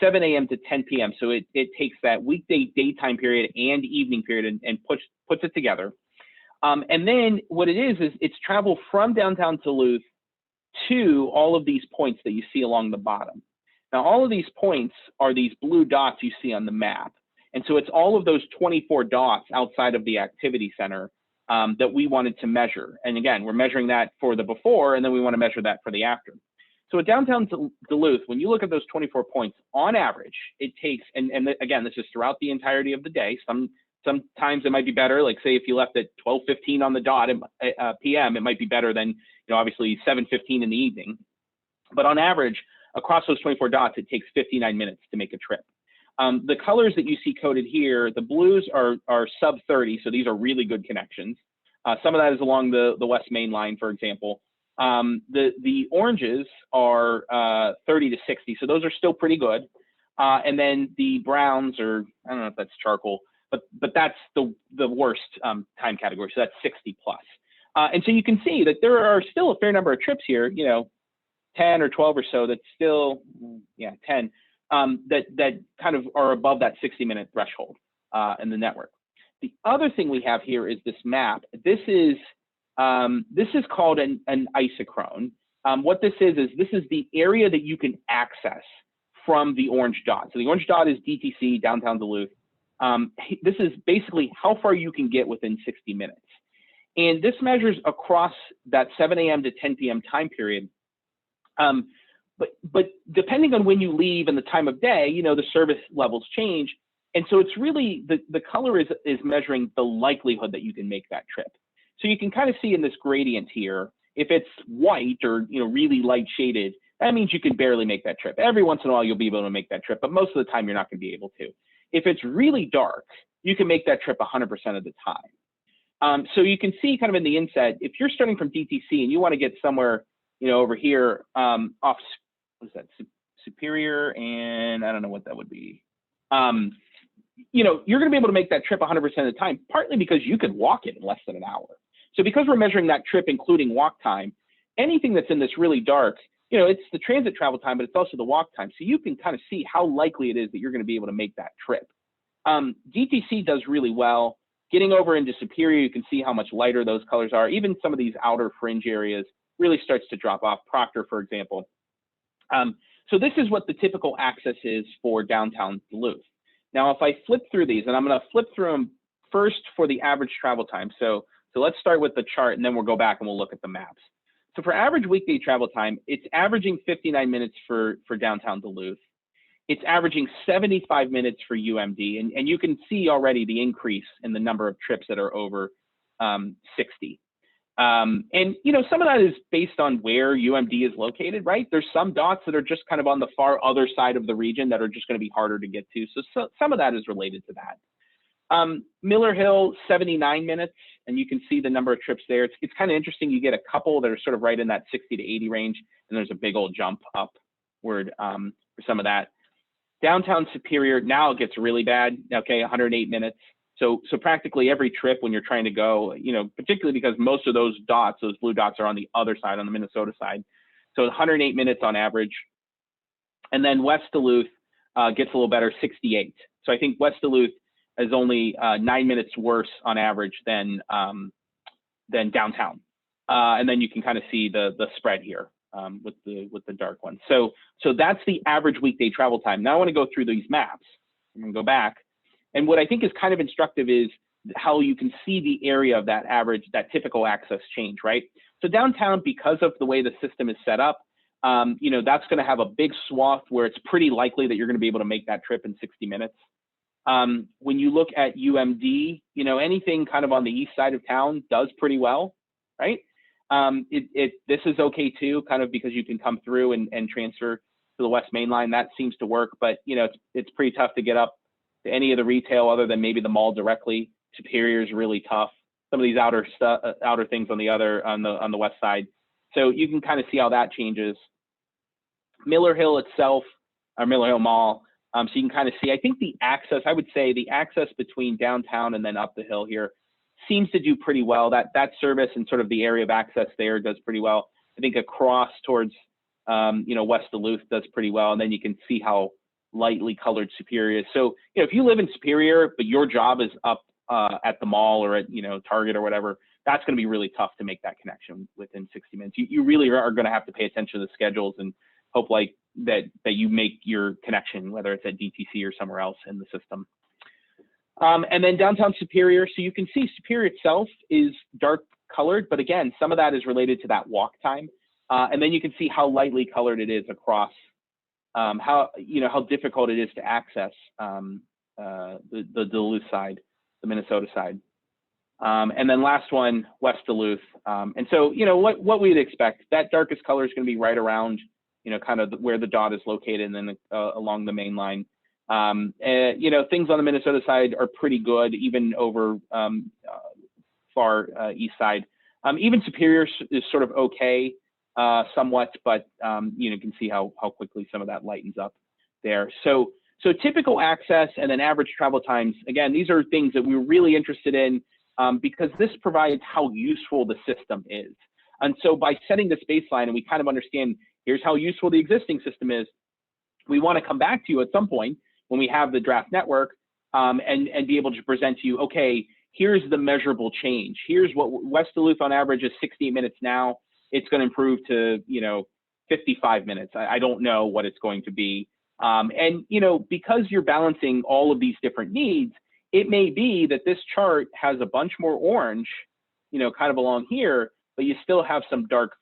7 a.m. to 10 p.m. So it takes that weekday daytime period and evening period and puts it together. And then what it is it's travel from downtown Duluth to all of these points that you see along the bottom. Now, all of these points are these blue dots you see on the map. And so it's all of those 24 dots outside of the activity center that we wanted to measure. And again, we're measuring that for the before, and then we want to measure that for the after. So at downtown Duluth, when you look at those 24 points, on average, it takes, and again, this is throughout the entirety of the day. Sometimes it might be better, like say if you left at 12:15 on the dot p.m., it might be better than, obviously 7:15 in the evening. But on average, across those 24 dots, it takes 59 minutes to make a trip. The colors that you see coded here, the blues are sub 30, so these are really good connections. Some of that is along the West Main Line, for example. The oranges are 30 to 60, so those are still pretty good. And then the browns are, I don't know if that's charcoal, but that's the worst time category, so that's 60 plus. And so you can see that there are still a fair number of trips here, 10 or 12 or so, that's still, 10, that kind of are above that 60-minute threshold in the network. The other thing we have here is this map. This is called an isochrone. What this is the area that you can access from the orange dot. So the orange dot is DTC, downtown Duluth. This is basically how far you can get within 60 minutes. And this measures across that 7 a.m. to 10 p.m. time period. But depending on when you leave and the time of day, the service levels change. And so it's really, the color is measuring the likelihood that you can make that trip. So you can kind of see in this gradient here, if it's white or really light shaded, that means you can barely make that trip. Every once in a while you'll be able to make that trip, but most of the time you're not going to be able to. If it's really dark, you can make that trip 100% of the time. So you can see kind of in the inset, if you're starting from DTC and you want to get somewhere, over here off, what is that, Superior, and I don't know what that would be. You're going to be able to make that trip 100% of the time, partly because you could walk it in less than an hour. So because we're measuring that trip, including walk time, anything that's in this really dark, it's the transit travel time, but it's also the walk time. So you can kind of see how likely it is that you're going to be able to make that trip. DTC does really well. Getting over into Superior, you can see how much lighter those colors are. Even some of these outer fringe areas really starts to drop off. Proctor, for example. So this is what the typical access is for downtown Duluth. Now, if I flip through these, and I'm going to flip through them first for the average travel time. So let's start with the chart, and then we'll go back and we'll look at the maps. So for average weekday travel time, it's averaging 59 minutes for downtown Duluth. It's averaging 75 minutes for UMD, and you can see already the increase in the number of trips that are over 60. And some of that is based on where UMD is located, right? There's some dots that are just kind of on the far other side of the region that are just going to be harder to get to. So some of that is related to that. Miller Hill, 79 minutes, and you can see the number of trips there. It's kind of interesting. You get a couple that are sort of right in that 60 to 80 range, and there's a big old jump upward for some of that. Downtown Superior, now it gets really bad. Okay, 108 minutes. So practically every trip when you're trying to go, particularly because most of those dots, those blue dots, are on the other side, on the Minnesota side. So 108 minutes on average. And then West Duluth gets a little better, 68. So I think West Duluth is only 9 minutes worse on average than downtown. And then you can kind of see the spread here with the dark one. So that's the average weekday travel time. Now I want to go through these maps. I'm going to go back. And what I think is kind of instructive is how you can see the area of that average, that typical access change, right? So downtown, because of the way the system is set up, that's going to have a big swath where it's pretty likely that you're going to be able to make that trip in 60 minutes. When you look at UMD, anything kind of on the east side of town does pretty well, right? This is okay too, kind of because you can come through and transfer to the West Main Line. That seems to work, but it's pretty tough to get up to any of the retail other than maybe the mall directly. Superior is really tough. Some of these outer things on the west side. So you can kind of see how that changes. Miller Hill itself, or Miller Hill Mall. So you can kind of see, I think the access, I would say the access between downtown and then up the hill here seems to do pretty well. That service and sort of the area of access there does pretty well. I think across towards West Duluth does pretty well, and then you can see how lightly colored Superior is. So, if you live in Superior, but your job is up at the mall or at, Target or whatever, that's going to be really tough to make that connection within 60 minutes. You really are going to have to pay attention to the schedules and hope that you make your connection, whether it's at DTC or somewhere else in the system. And then downtown Superior, so you can see Superior itself is dark colored, but again, some of that is related to that walk time. And then you can see how lightly colored it is across how difficult it is to access the Duluth side, the Minnesota side. And then last one, West Duluth. And so, what we'd expect, that darkest color is going to be right around, kind of where the dot is located, and then along the main line. Things on the Minnesota side are pretty good, even over far east side. Even Superior is sort of okay, somewhat, but you can see how quickly some of that lightens up there. So typical access and then average travel times. Again, these are things that we're really interested in because this provides how useful the system is. And so by setting this baseline, and we kind of understand here's how useful the existing system is, we want to come back to you at some point when we have the draft network and be able to present to you, okay, here's the measurable change. Here's what West Duluth on average is 68 minutes now. It's going to improve to, 55 minutes. I don't know what it's going to be. And, because you're balancing all of these different needs, it may be that this chart has a bunch more orange, kind of along here, but you still have some dark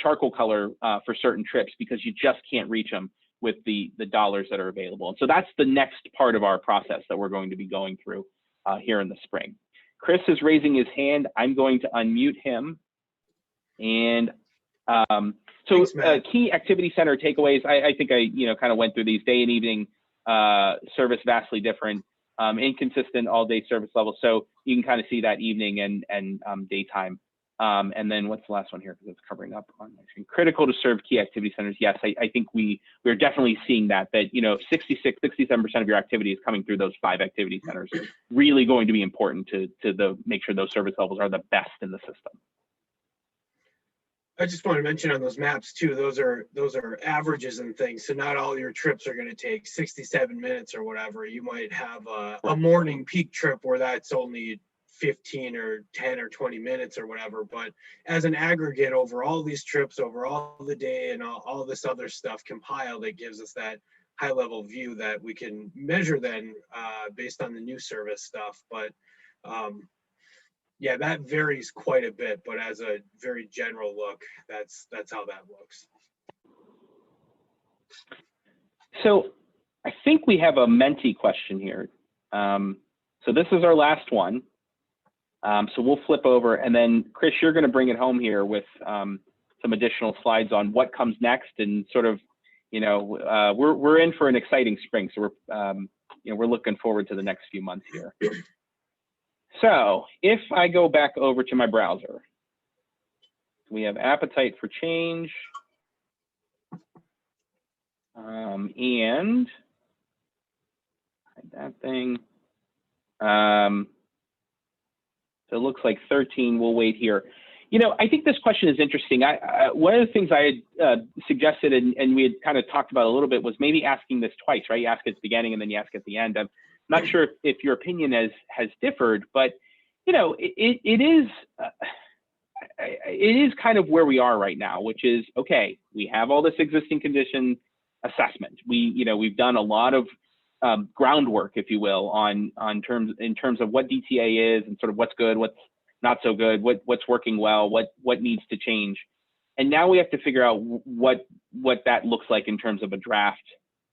charcoal color for certain trips because you just can't reach them with the dollars that are available. And so that's the next part of our process that we're going to be going through here in the spring. Chris is raising his hand. I'm going to unmute him. And Thanks, key activity center takeaways. I think I kind of went through these. Day and evening service vastly different, inconsistent all day service level. So you can kind of see that evening and daytime. And then what's the last one here? Because it's covering up on my screen. Critical to serve key activity centers. Yes, I think we're definitely seeing that 66, 67% of your activity is coming through those 5 activity centers. Really going to be important to make sure those service levels are the best in the system. I just want to mention on those maps too, those are averages and things. So not all your trips are going to take 67 minutes or whatever. You might have a morning peak trip where that's only 15 or 10 or 20 minutes or whatever. But as an aggregate over all these trips, over all the day and all this other stuff compiled, it gives us that high level view that we can measure then based on the new service stuff. But yeah, that varies quite a bit, but as a very general look, that's how that looks. So I think we have a Menti question here. So this is our last one. So we'll flip over, and then Chris, you're going to bring it home here with some additional slides on what comes next, and sort of, we're in for an exciting spring. So we're looking forward to the next few months here. So if I go back over to my browser, we have appetite for change, and that thing. So it looks like 13. We'll wait here. I think this question is interesting. One of the things I had suggested and we had kind of talked about a little bit was maybe asking this twice, right? You ask at the beginning and then you ask at the end. I'm not sure if your opinion has differed, but it is kind of where we are right now, which is, okay, we have all this existing condition assessment. We've done a lot of groundwork, if you will, in terms of what DTA is and sort of what's good, what's not so good, what's working well, what needs to change. And now we have to figure out what that looks like in terms of a draft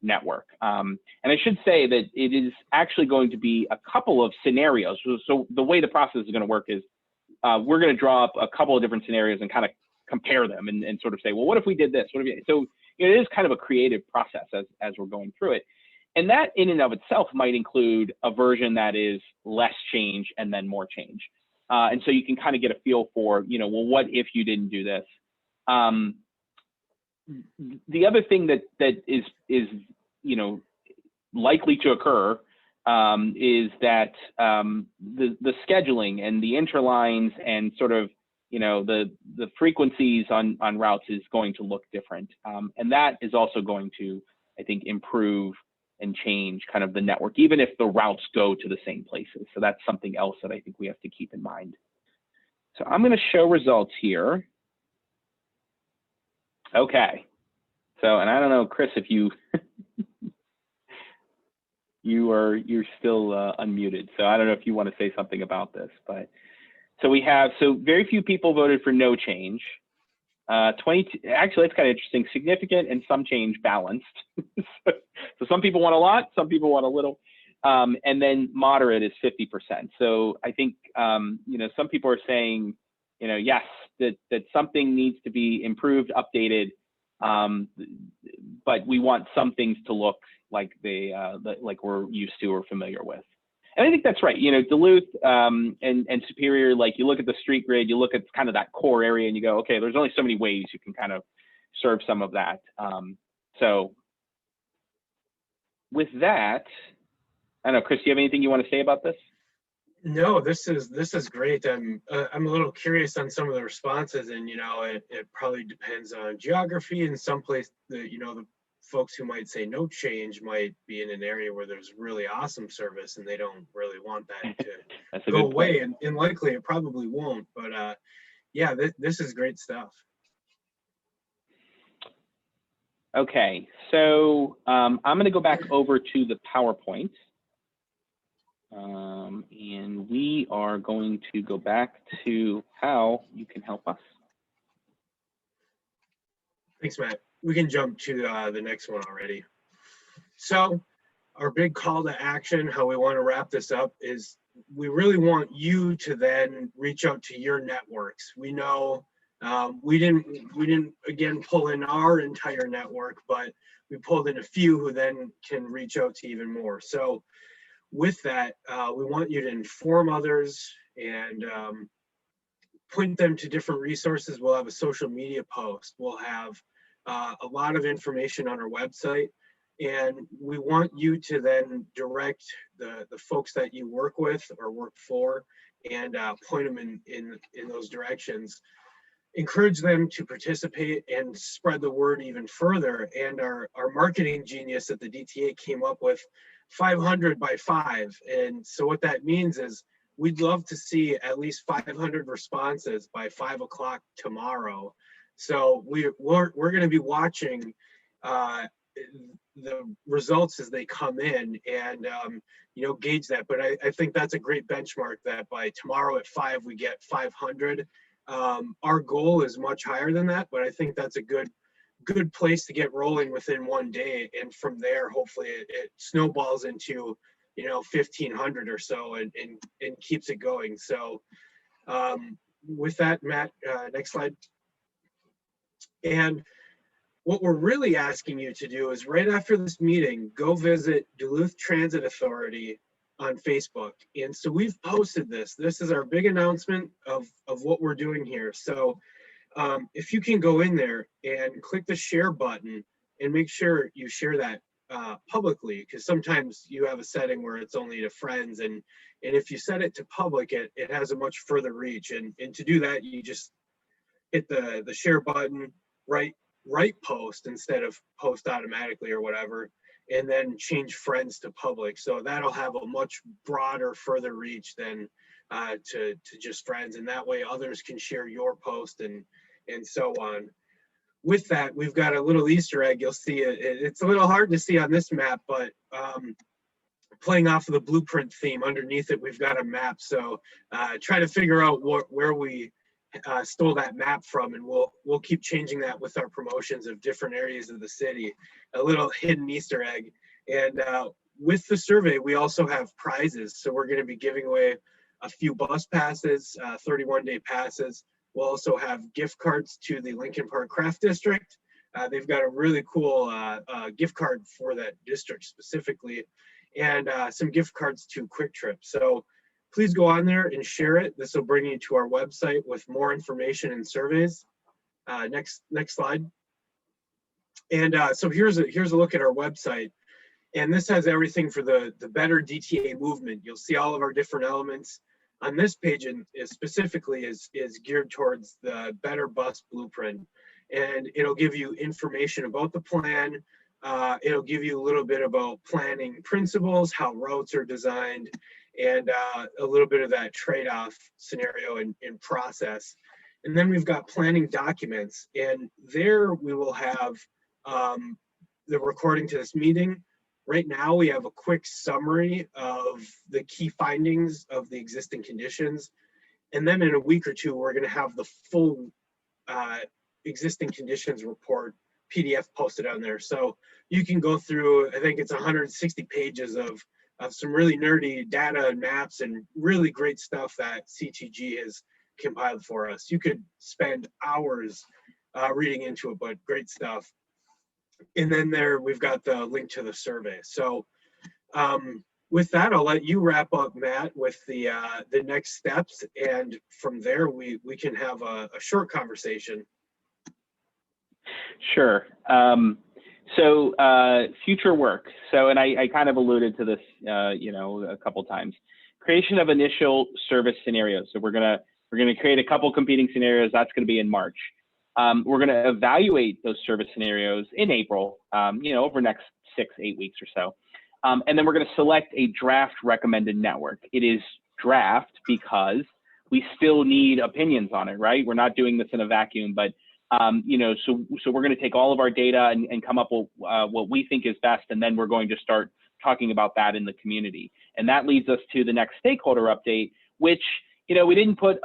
network. And I should say that it is actually going to be a couple of scenarios. So the way the process is going to work is we're going to draw up a couple of different scenarios and kind of compare them and sort of say, well, what if we did this? So it is kind of a creative process as we're going through it. And that in and of itself might include a version that is less change and then more change. And so you can kind of get a feel for, well, what if you didn't do this? The other thing that is likely to occur is that the scheduling and the interlines and sort of the frequencies on routes is going to look different. And that is also going to, I think, improve and change kind of the network, even if the routes go to the same places. So that's something else that I think we have to keep in mind. So I'm going to show results here. Okay. So, and I don't know, Chris, if you you're still unmuted. So I don't know if you want to say something about this, but so we have, so very few people voted for no change. 22, actually, that's kind of interesting. Significant and some change, balanced. So some people want a lot, some people want a little, and then moderate is 50%. So I think some people are saying, yes, that something needs to be improved, updated, but we want some things to look like like we're used to or familiar with. And I think that's right. Duluth and Superior, like you look at the street grid, you look at kind of that core area and you go, okay, there's only so many ways you can kind of serve some of that. So with that, I don't know, Chris, do you have anything you want to say about this? No, this is great. I'm a little curious on some of the responses, and it probably depends on geography. In some place, the folks who might say no change might be in an area where there's really awesome service and they don't really want that to go away, and likely it probably won't. But yeah, this is great stuff. Okay, so I'm going to go back over to the PowerPoint. And we are going to go back to how you can help us. Thanks, Matt. We can jump to the next one already. So our big call to action, how we want to wrap this up, is we really want you to then reach out to your networks. We know we didn't again pull in our entire network, but we pulled in a few who then can reach out to even more. So with that, we want you to inform others and point them to different resources. We'll have a social media post. We'll have a lot of information on our website. And we want you to then direct the folks that you work with or work for and point them in those directions. Encourage them to participate and spread the word even further. And our marketing genius at the DTA came up with 500 by 5. And so what that means is we'd love to see at least 500 responses by 5 o'clock tomorrow. So we're going to be watching the results as they come in and gauge that. But I think that's a great benchmark that by tomorrow at 5 we get 500. Our goal is much higher than that, but I think that's a good place to get rolling within one day, and from there hopefully it snowballs into 1,500 or so and keeps it going. So with that, Matt, next slide. And what we're really asking you to do is right after this meeting, go visit Duluth Transit Authority on Facebook. And so we've posted this. This is our big announcement of what we're doing here. So if you can go in there and click the share button and make sure you share that publicly, because sometimes you have a setting where it's only to friends, and if you set it to public, it has a much further reach. And to do that, you just hit the share button, right post instead of post automatically or whatever, and then change friends to public. So that'll have a much broader, further reach than to just friends, and that way others can share your post and so on. With that, we've got a little Easter egg. You'll see it's a little hard to see on this map, but playing off of the blueprint theme, underneath it we've got a map. So try to figure out where we stole that map from, and we'll keep changing that with our promotions of different areas of the city. A little hidden Easter egg. And with the survey, we also have prizes. So we're going to be giving away a few bus passes, 31-day passes. We'll also have gift cards to the Lincoln Park Craft District. They've got a really cool gift card for that district specifically, and some gift cards to Quick Trip. So please go on there and share it. This will bring you to our website with more information and surveys. Next slide. And so here's a look at our website. And this has everything for the better DTA movement. You'll see all of our different elements. on this page specifically is geared towards the Better Bus Blueprint. And it'll give you information about the plan. It'll give you a little bit about planning principles, how routes are designed, and a little bit of that trade-off scenario and process. And then we've got planning documents, and there we will have the recording to this meeting. Right now, we have a quick summary of the key findings of the existing conditions. And then in a week or two, we're going to have the full existing conditions report PDF posted on there. So you can go through, I think it's 160 pages of some really nerdy data and maps and really great stuff that CTG has compiled for us. You could spend hours reading into it, but great stuff. And then there we've got the link to the survey. So with that, I'll let you wrap up, Matt, with the next steps, and from there we can have a short conversation. Sure. So future work. So, and I kind of alluded to this, you know, a couple times. Creation of initial service scenarios. So we're gonna create a couple competing scenarios. That's going to be in March. We're going to evaluate those service scenarios in April, you know, over the next 6-8 weeks or so. And then we're going to select a draft recommended network. It is draft because we still need opinions on it, right? We're not doing this in a vacuum, but you know, so we're going to take all of our data and come up with what we think is best, and then we're going to start talking about that in the community. And that leads us to the next stakeholder update, which, you know, we didn't put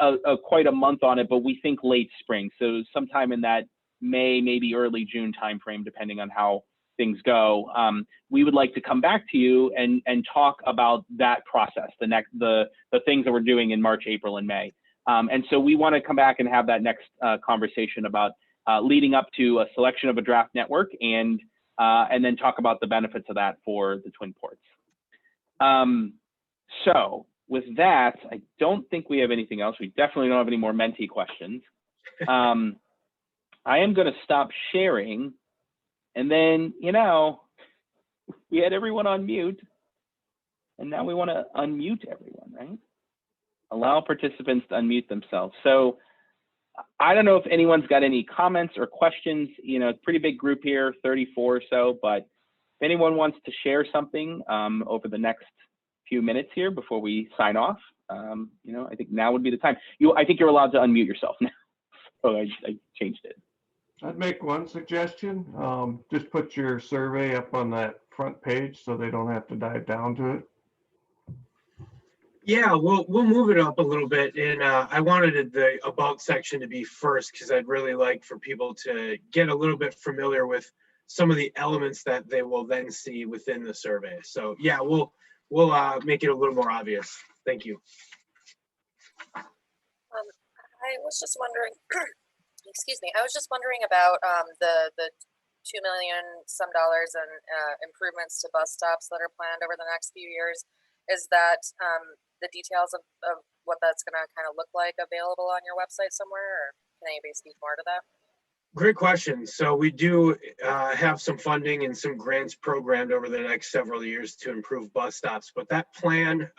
quite a month on it, but we think late spring. So sometime in that May, maybe early June timeframe, depending on how things go. We would like to come back to you and talk about that process, the things that we're doing in March, April, and May. And so we want to come back and have that next conversation about leading up to a selection of a draft network, and then talk about the benefits of that for the twin ports. So with that, I don't think we have anything else. We definitely don't have any more Menti questions. I am going to stop sharing, and then, you know, we had everyone on mute, and now we want to unmute everyone, right? Allow participants to unmute themselves. So I don't know if anyone's got any comments or questions. You know, pretty big group here, 34 or so, but if anyone wants to share something over the next few minutes here before we sign off, you know, I think now would be the time. I think you're allowed to unmute yourself now. So I changed it. I'd make one suggestion. Just put your survey up on that front page so they don't have to dive down to it. Yeah, we'll move it up a little bit, and I wanted the about section to be first because I'd really like for people to get a little bit familiar with some of the elements that they will then see within the survey. So yeah, we'll make it a little more obvious. Thank you. I was just wondering, excuse me, I was just wondering about the $2 million some dollars and improvements to bus stops that are planned over the next few years. Is that the details of what that's going to kind of look like available on your website somewhere, or can anybody speak more to that? Great question. So we do have some funding and some grants programmed over the next several years to improve bus stops. But that plan,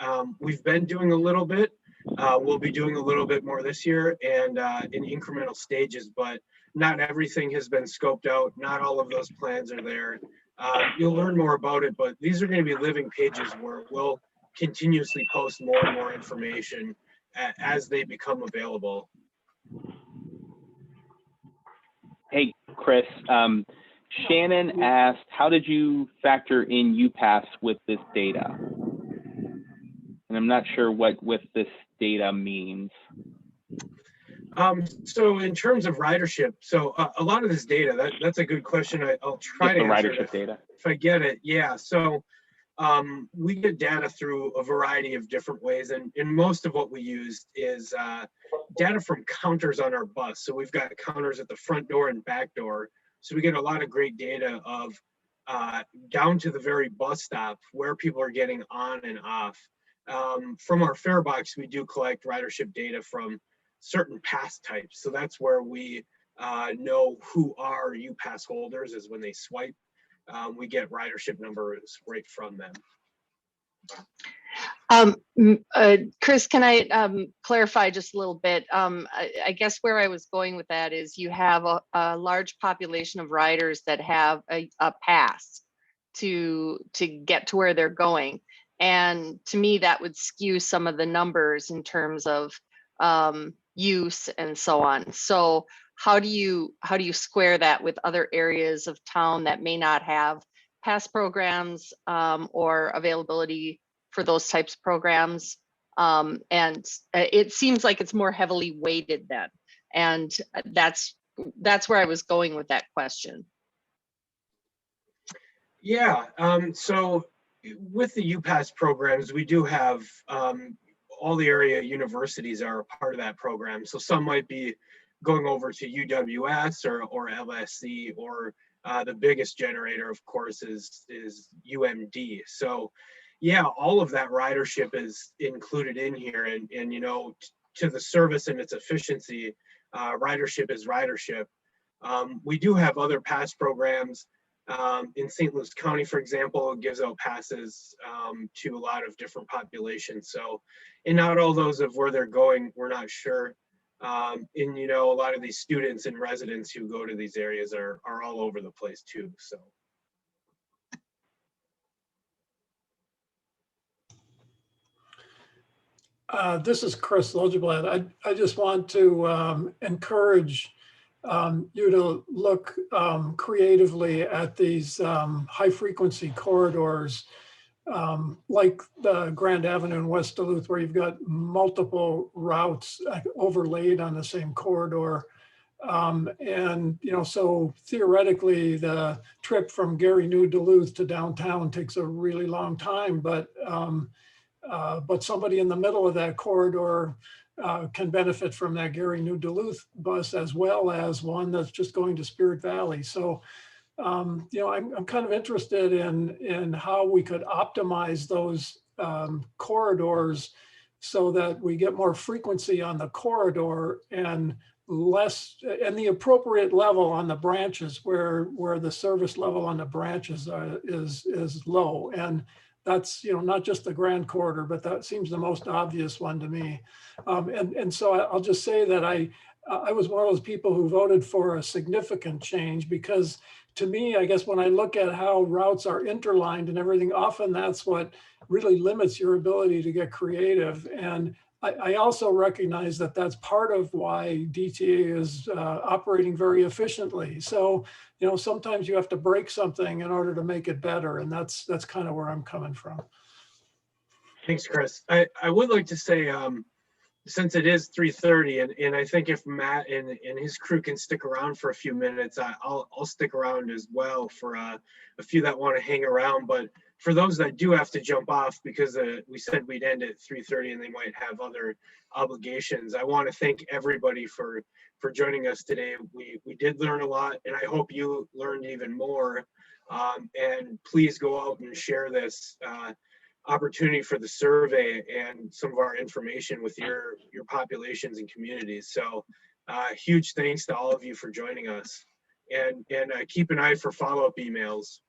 we've been doing a little bit. We'll be doing a little bit more this year and in incremental stages, but not everything has been scoped out. Not all of those plans are there. You'll learn more about it, but these are going to be living pages where we'll continuously post more and more information as they become available. Hey, Chris, Shannon asked, how did you factor in UPass with this data? And I'm not sure what with this data means. So in terms of ridership, so a lot of this data, that's a good question. I'll try to answer it if I get it. Yeah, so we get data through a variety of different ways, and most of what we use is data from counters on our bus. So we've got counters at the front door and back door. So we get a lot of great data of down to the very bus stop where people are getting on and off. From our fare box, we do collect ridership data from certain pass types. So that's where we know who are UPass holders is when they swipe. We get ridership numbers right from them. Chris, can I clarify just a little bit? I guess where I was going with that is you have a large population of riders that have a pass to get to where they're going. And to me, that would skew some of the numbers in terms of use and so on. So how do you square that with other areas of town that may not have pass programs or availability for those types of programs? And it seems like it's more heavily weighted then. And that's where I was going with that question. Yeah, so with the UPass programs, we do have all the area universities are a part of that program. So some might be going over to UWS or LSC, or the biggest generator, of course, is UMD. So yeah, all of that ridership is included in here, and you know, to the service and its efficiency, ridership is ridership. We do have other pass programs. In St. Louis County, for example, it gives out passes to a lot of different populations. So, and not all those of where they're going, we're not sure. And you know, a lot of these students and residents who go to these areas are all over the place too. So. This is Chris Logeblad. I just want to encourage you to look creatively at these high frequency corridors, like the Grand Avenue in West Duluth, where you've got multiple routes overlaid on the same corridor. And, you know, so theoretically, the trip from Gary New Duluth to downtown takes a really long time, but somebody in the middle of that corridor can benefit from that Gary New Duluth bus, as well as one that's just going to Spirit Valley. So, you know, I'm kind of interested in how we could optimize those corridors so that we get more frequency on the corridor and less, and the appropriate level on the branches where the service level on the branches is low. And that's, you know, not just the Grand Corridor, but that seems the most obvious one to me. And so I'll just say that I was one of those people who voted for a significant change, because to me, I guess when I look at how routes are interlined and everything, often that's what really limits your ability to get creative. And I also recognize that that's part of why DTA is operating very efficiently. So, you know, sometimes you have to break something in order to make it better. And that's kind of where I'm coming from. Thanks, Chris. I would like to say, since it is 3:30, and I think if Matt and his crew can stick around for a few minutes, I'll stick around as well for a few that want to hang around. But for those that do have to jump off, because we said we'd end at 3:30 and they might have other obligations, I want to thank everybody for joining us today. We did learn a lot, and I hope you learned even more. And please go out and share this opportunity for the survey and some of our information with your populations and communities. So huge thanks to all of you for joining us, and keep an eye for follow-up emails.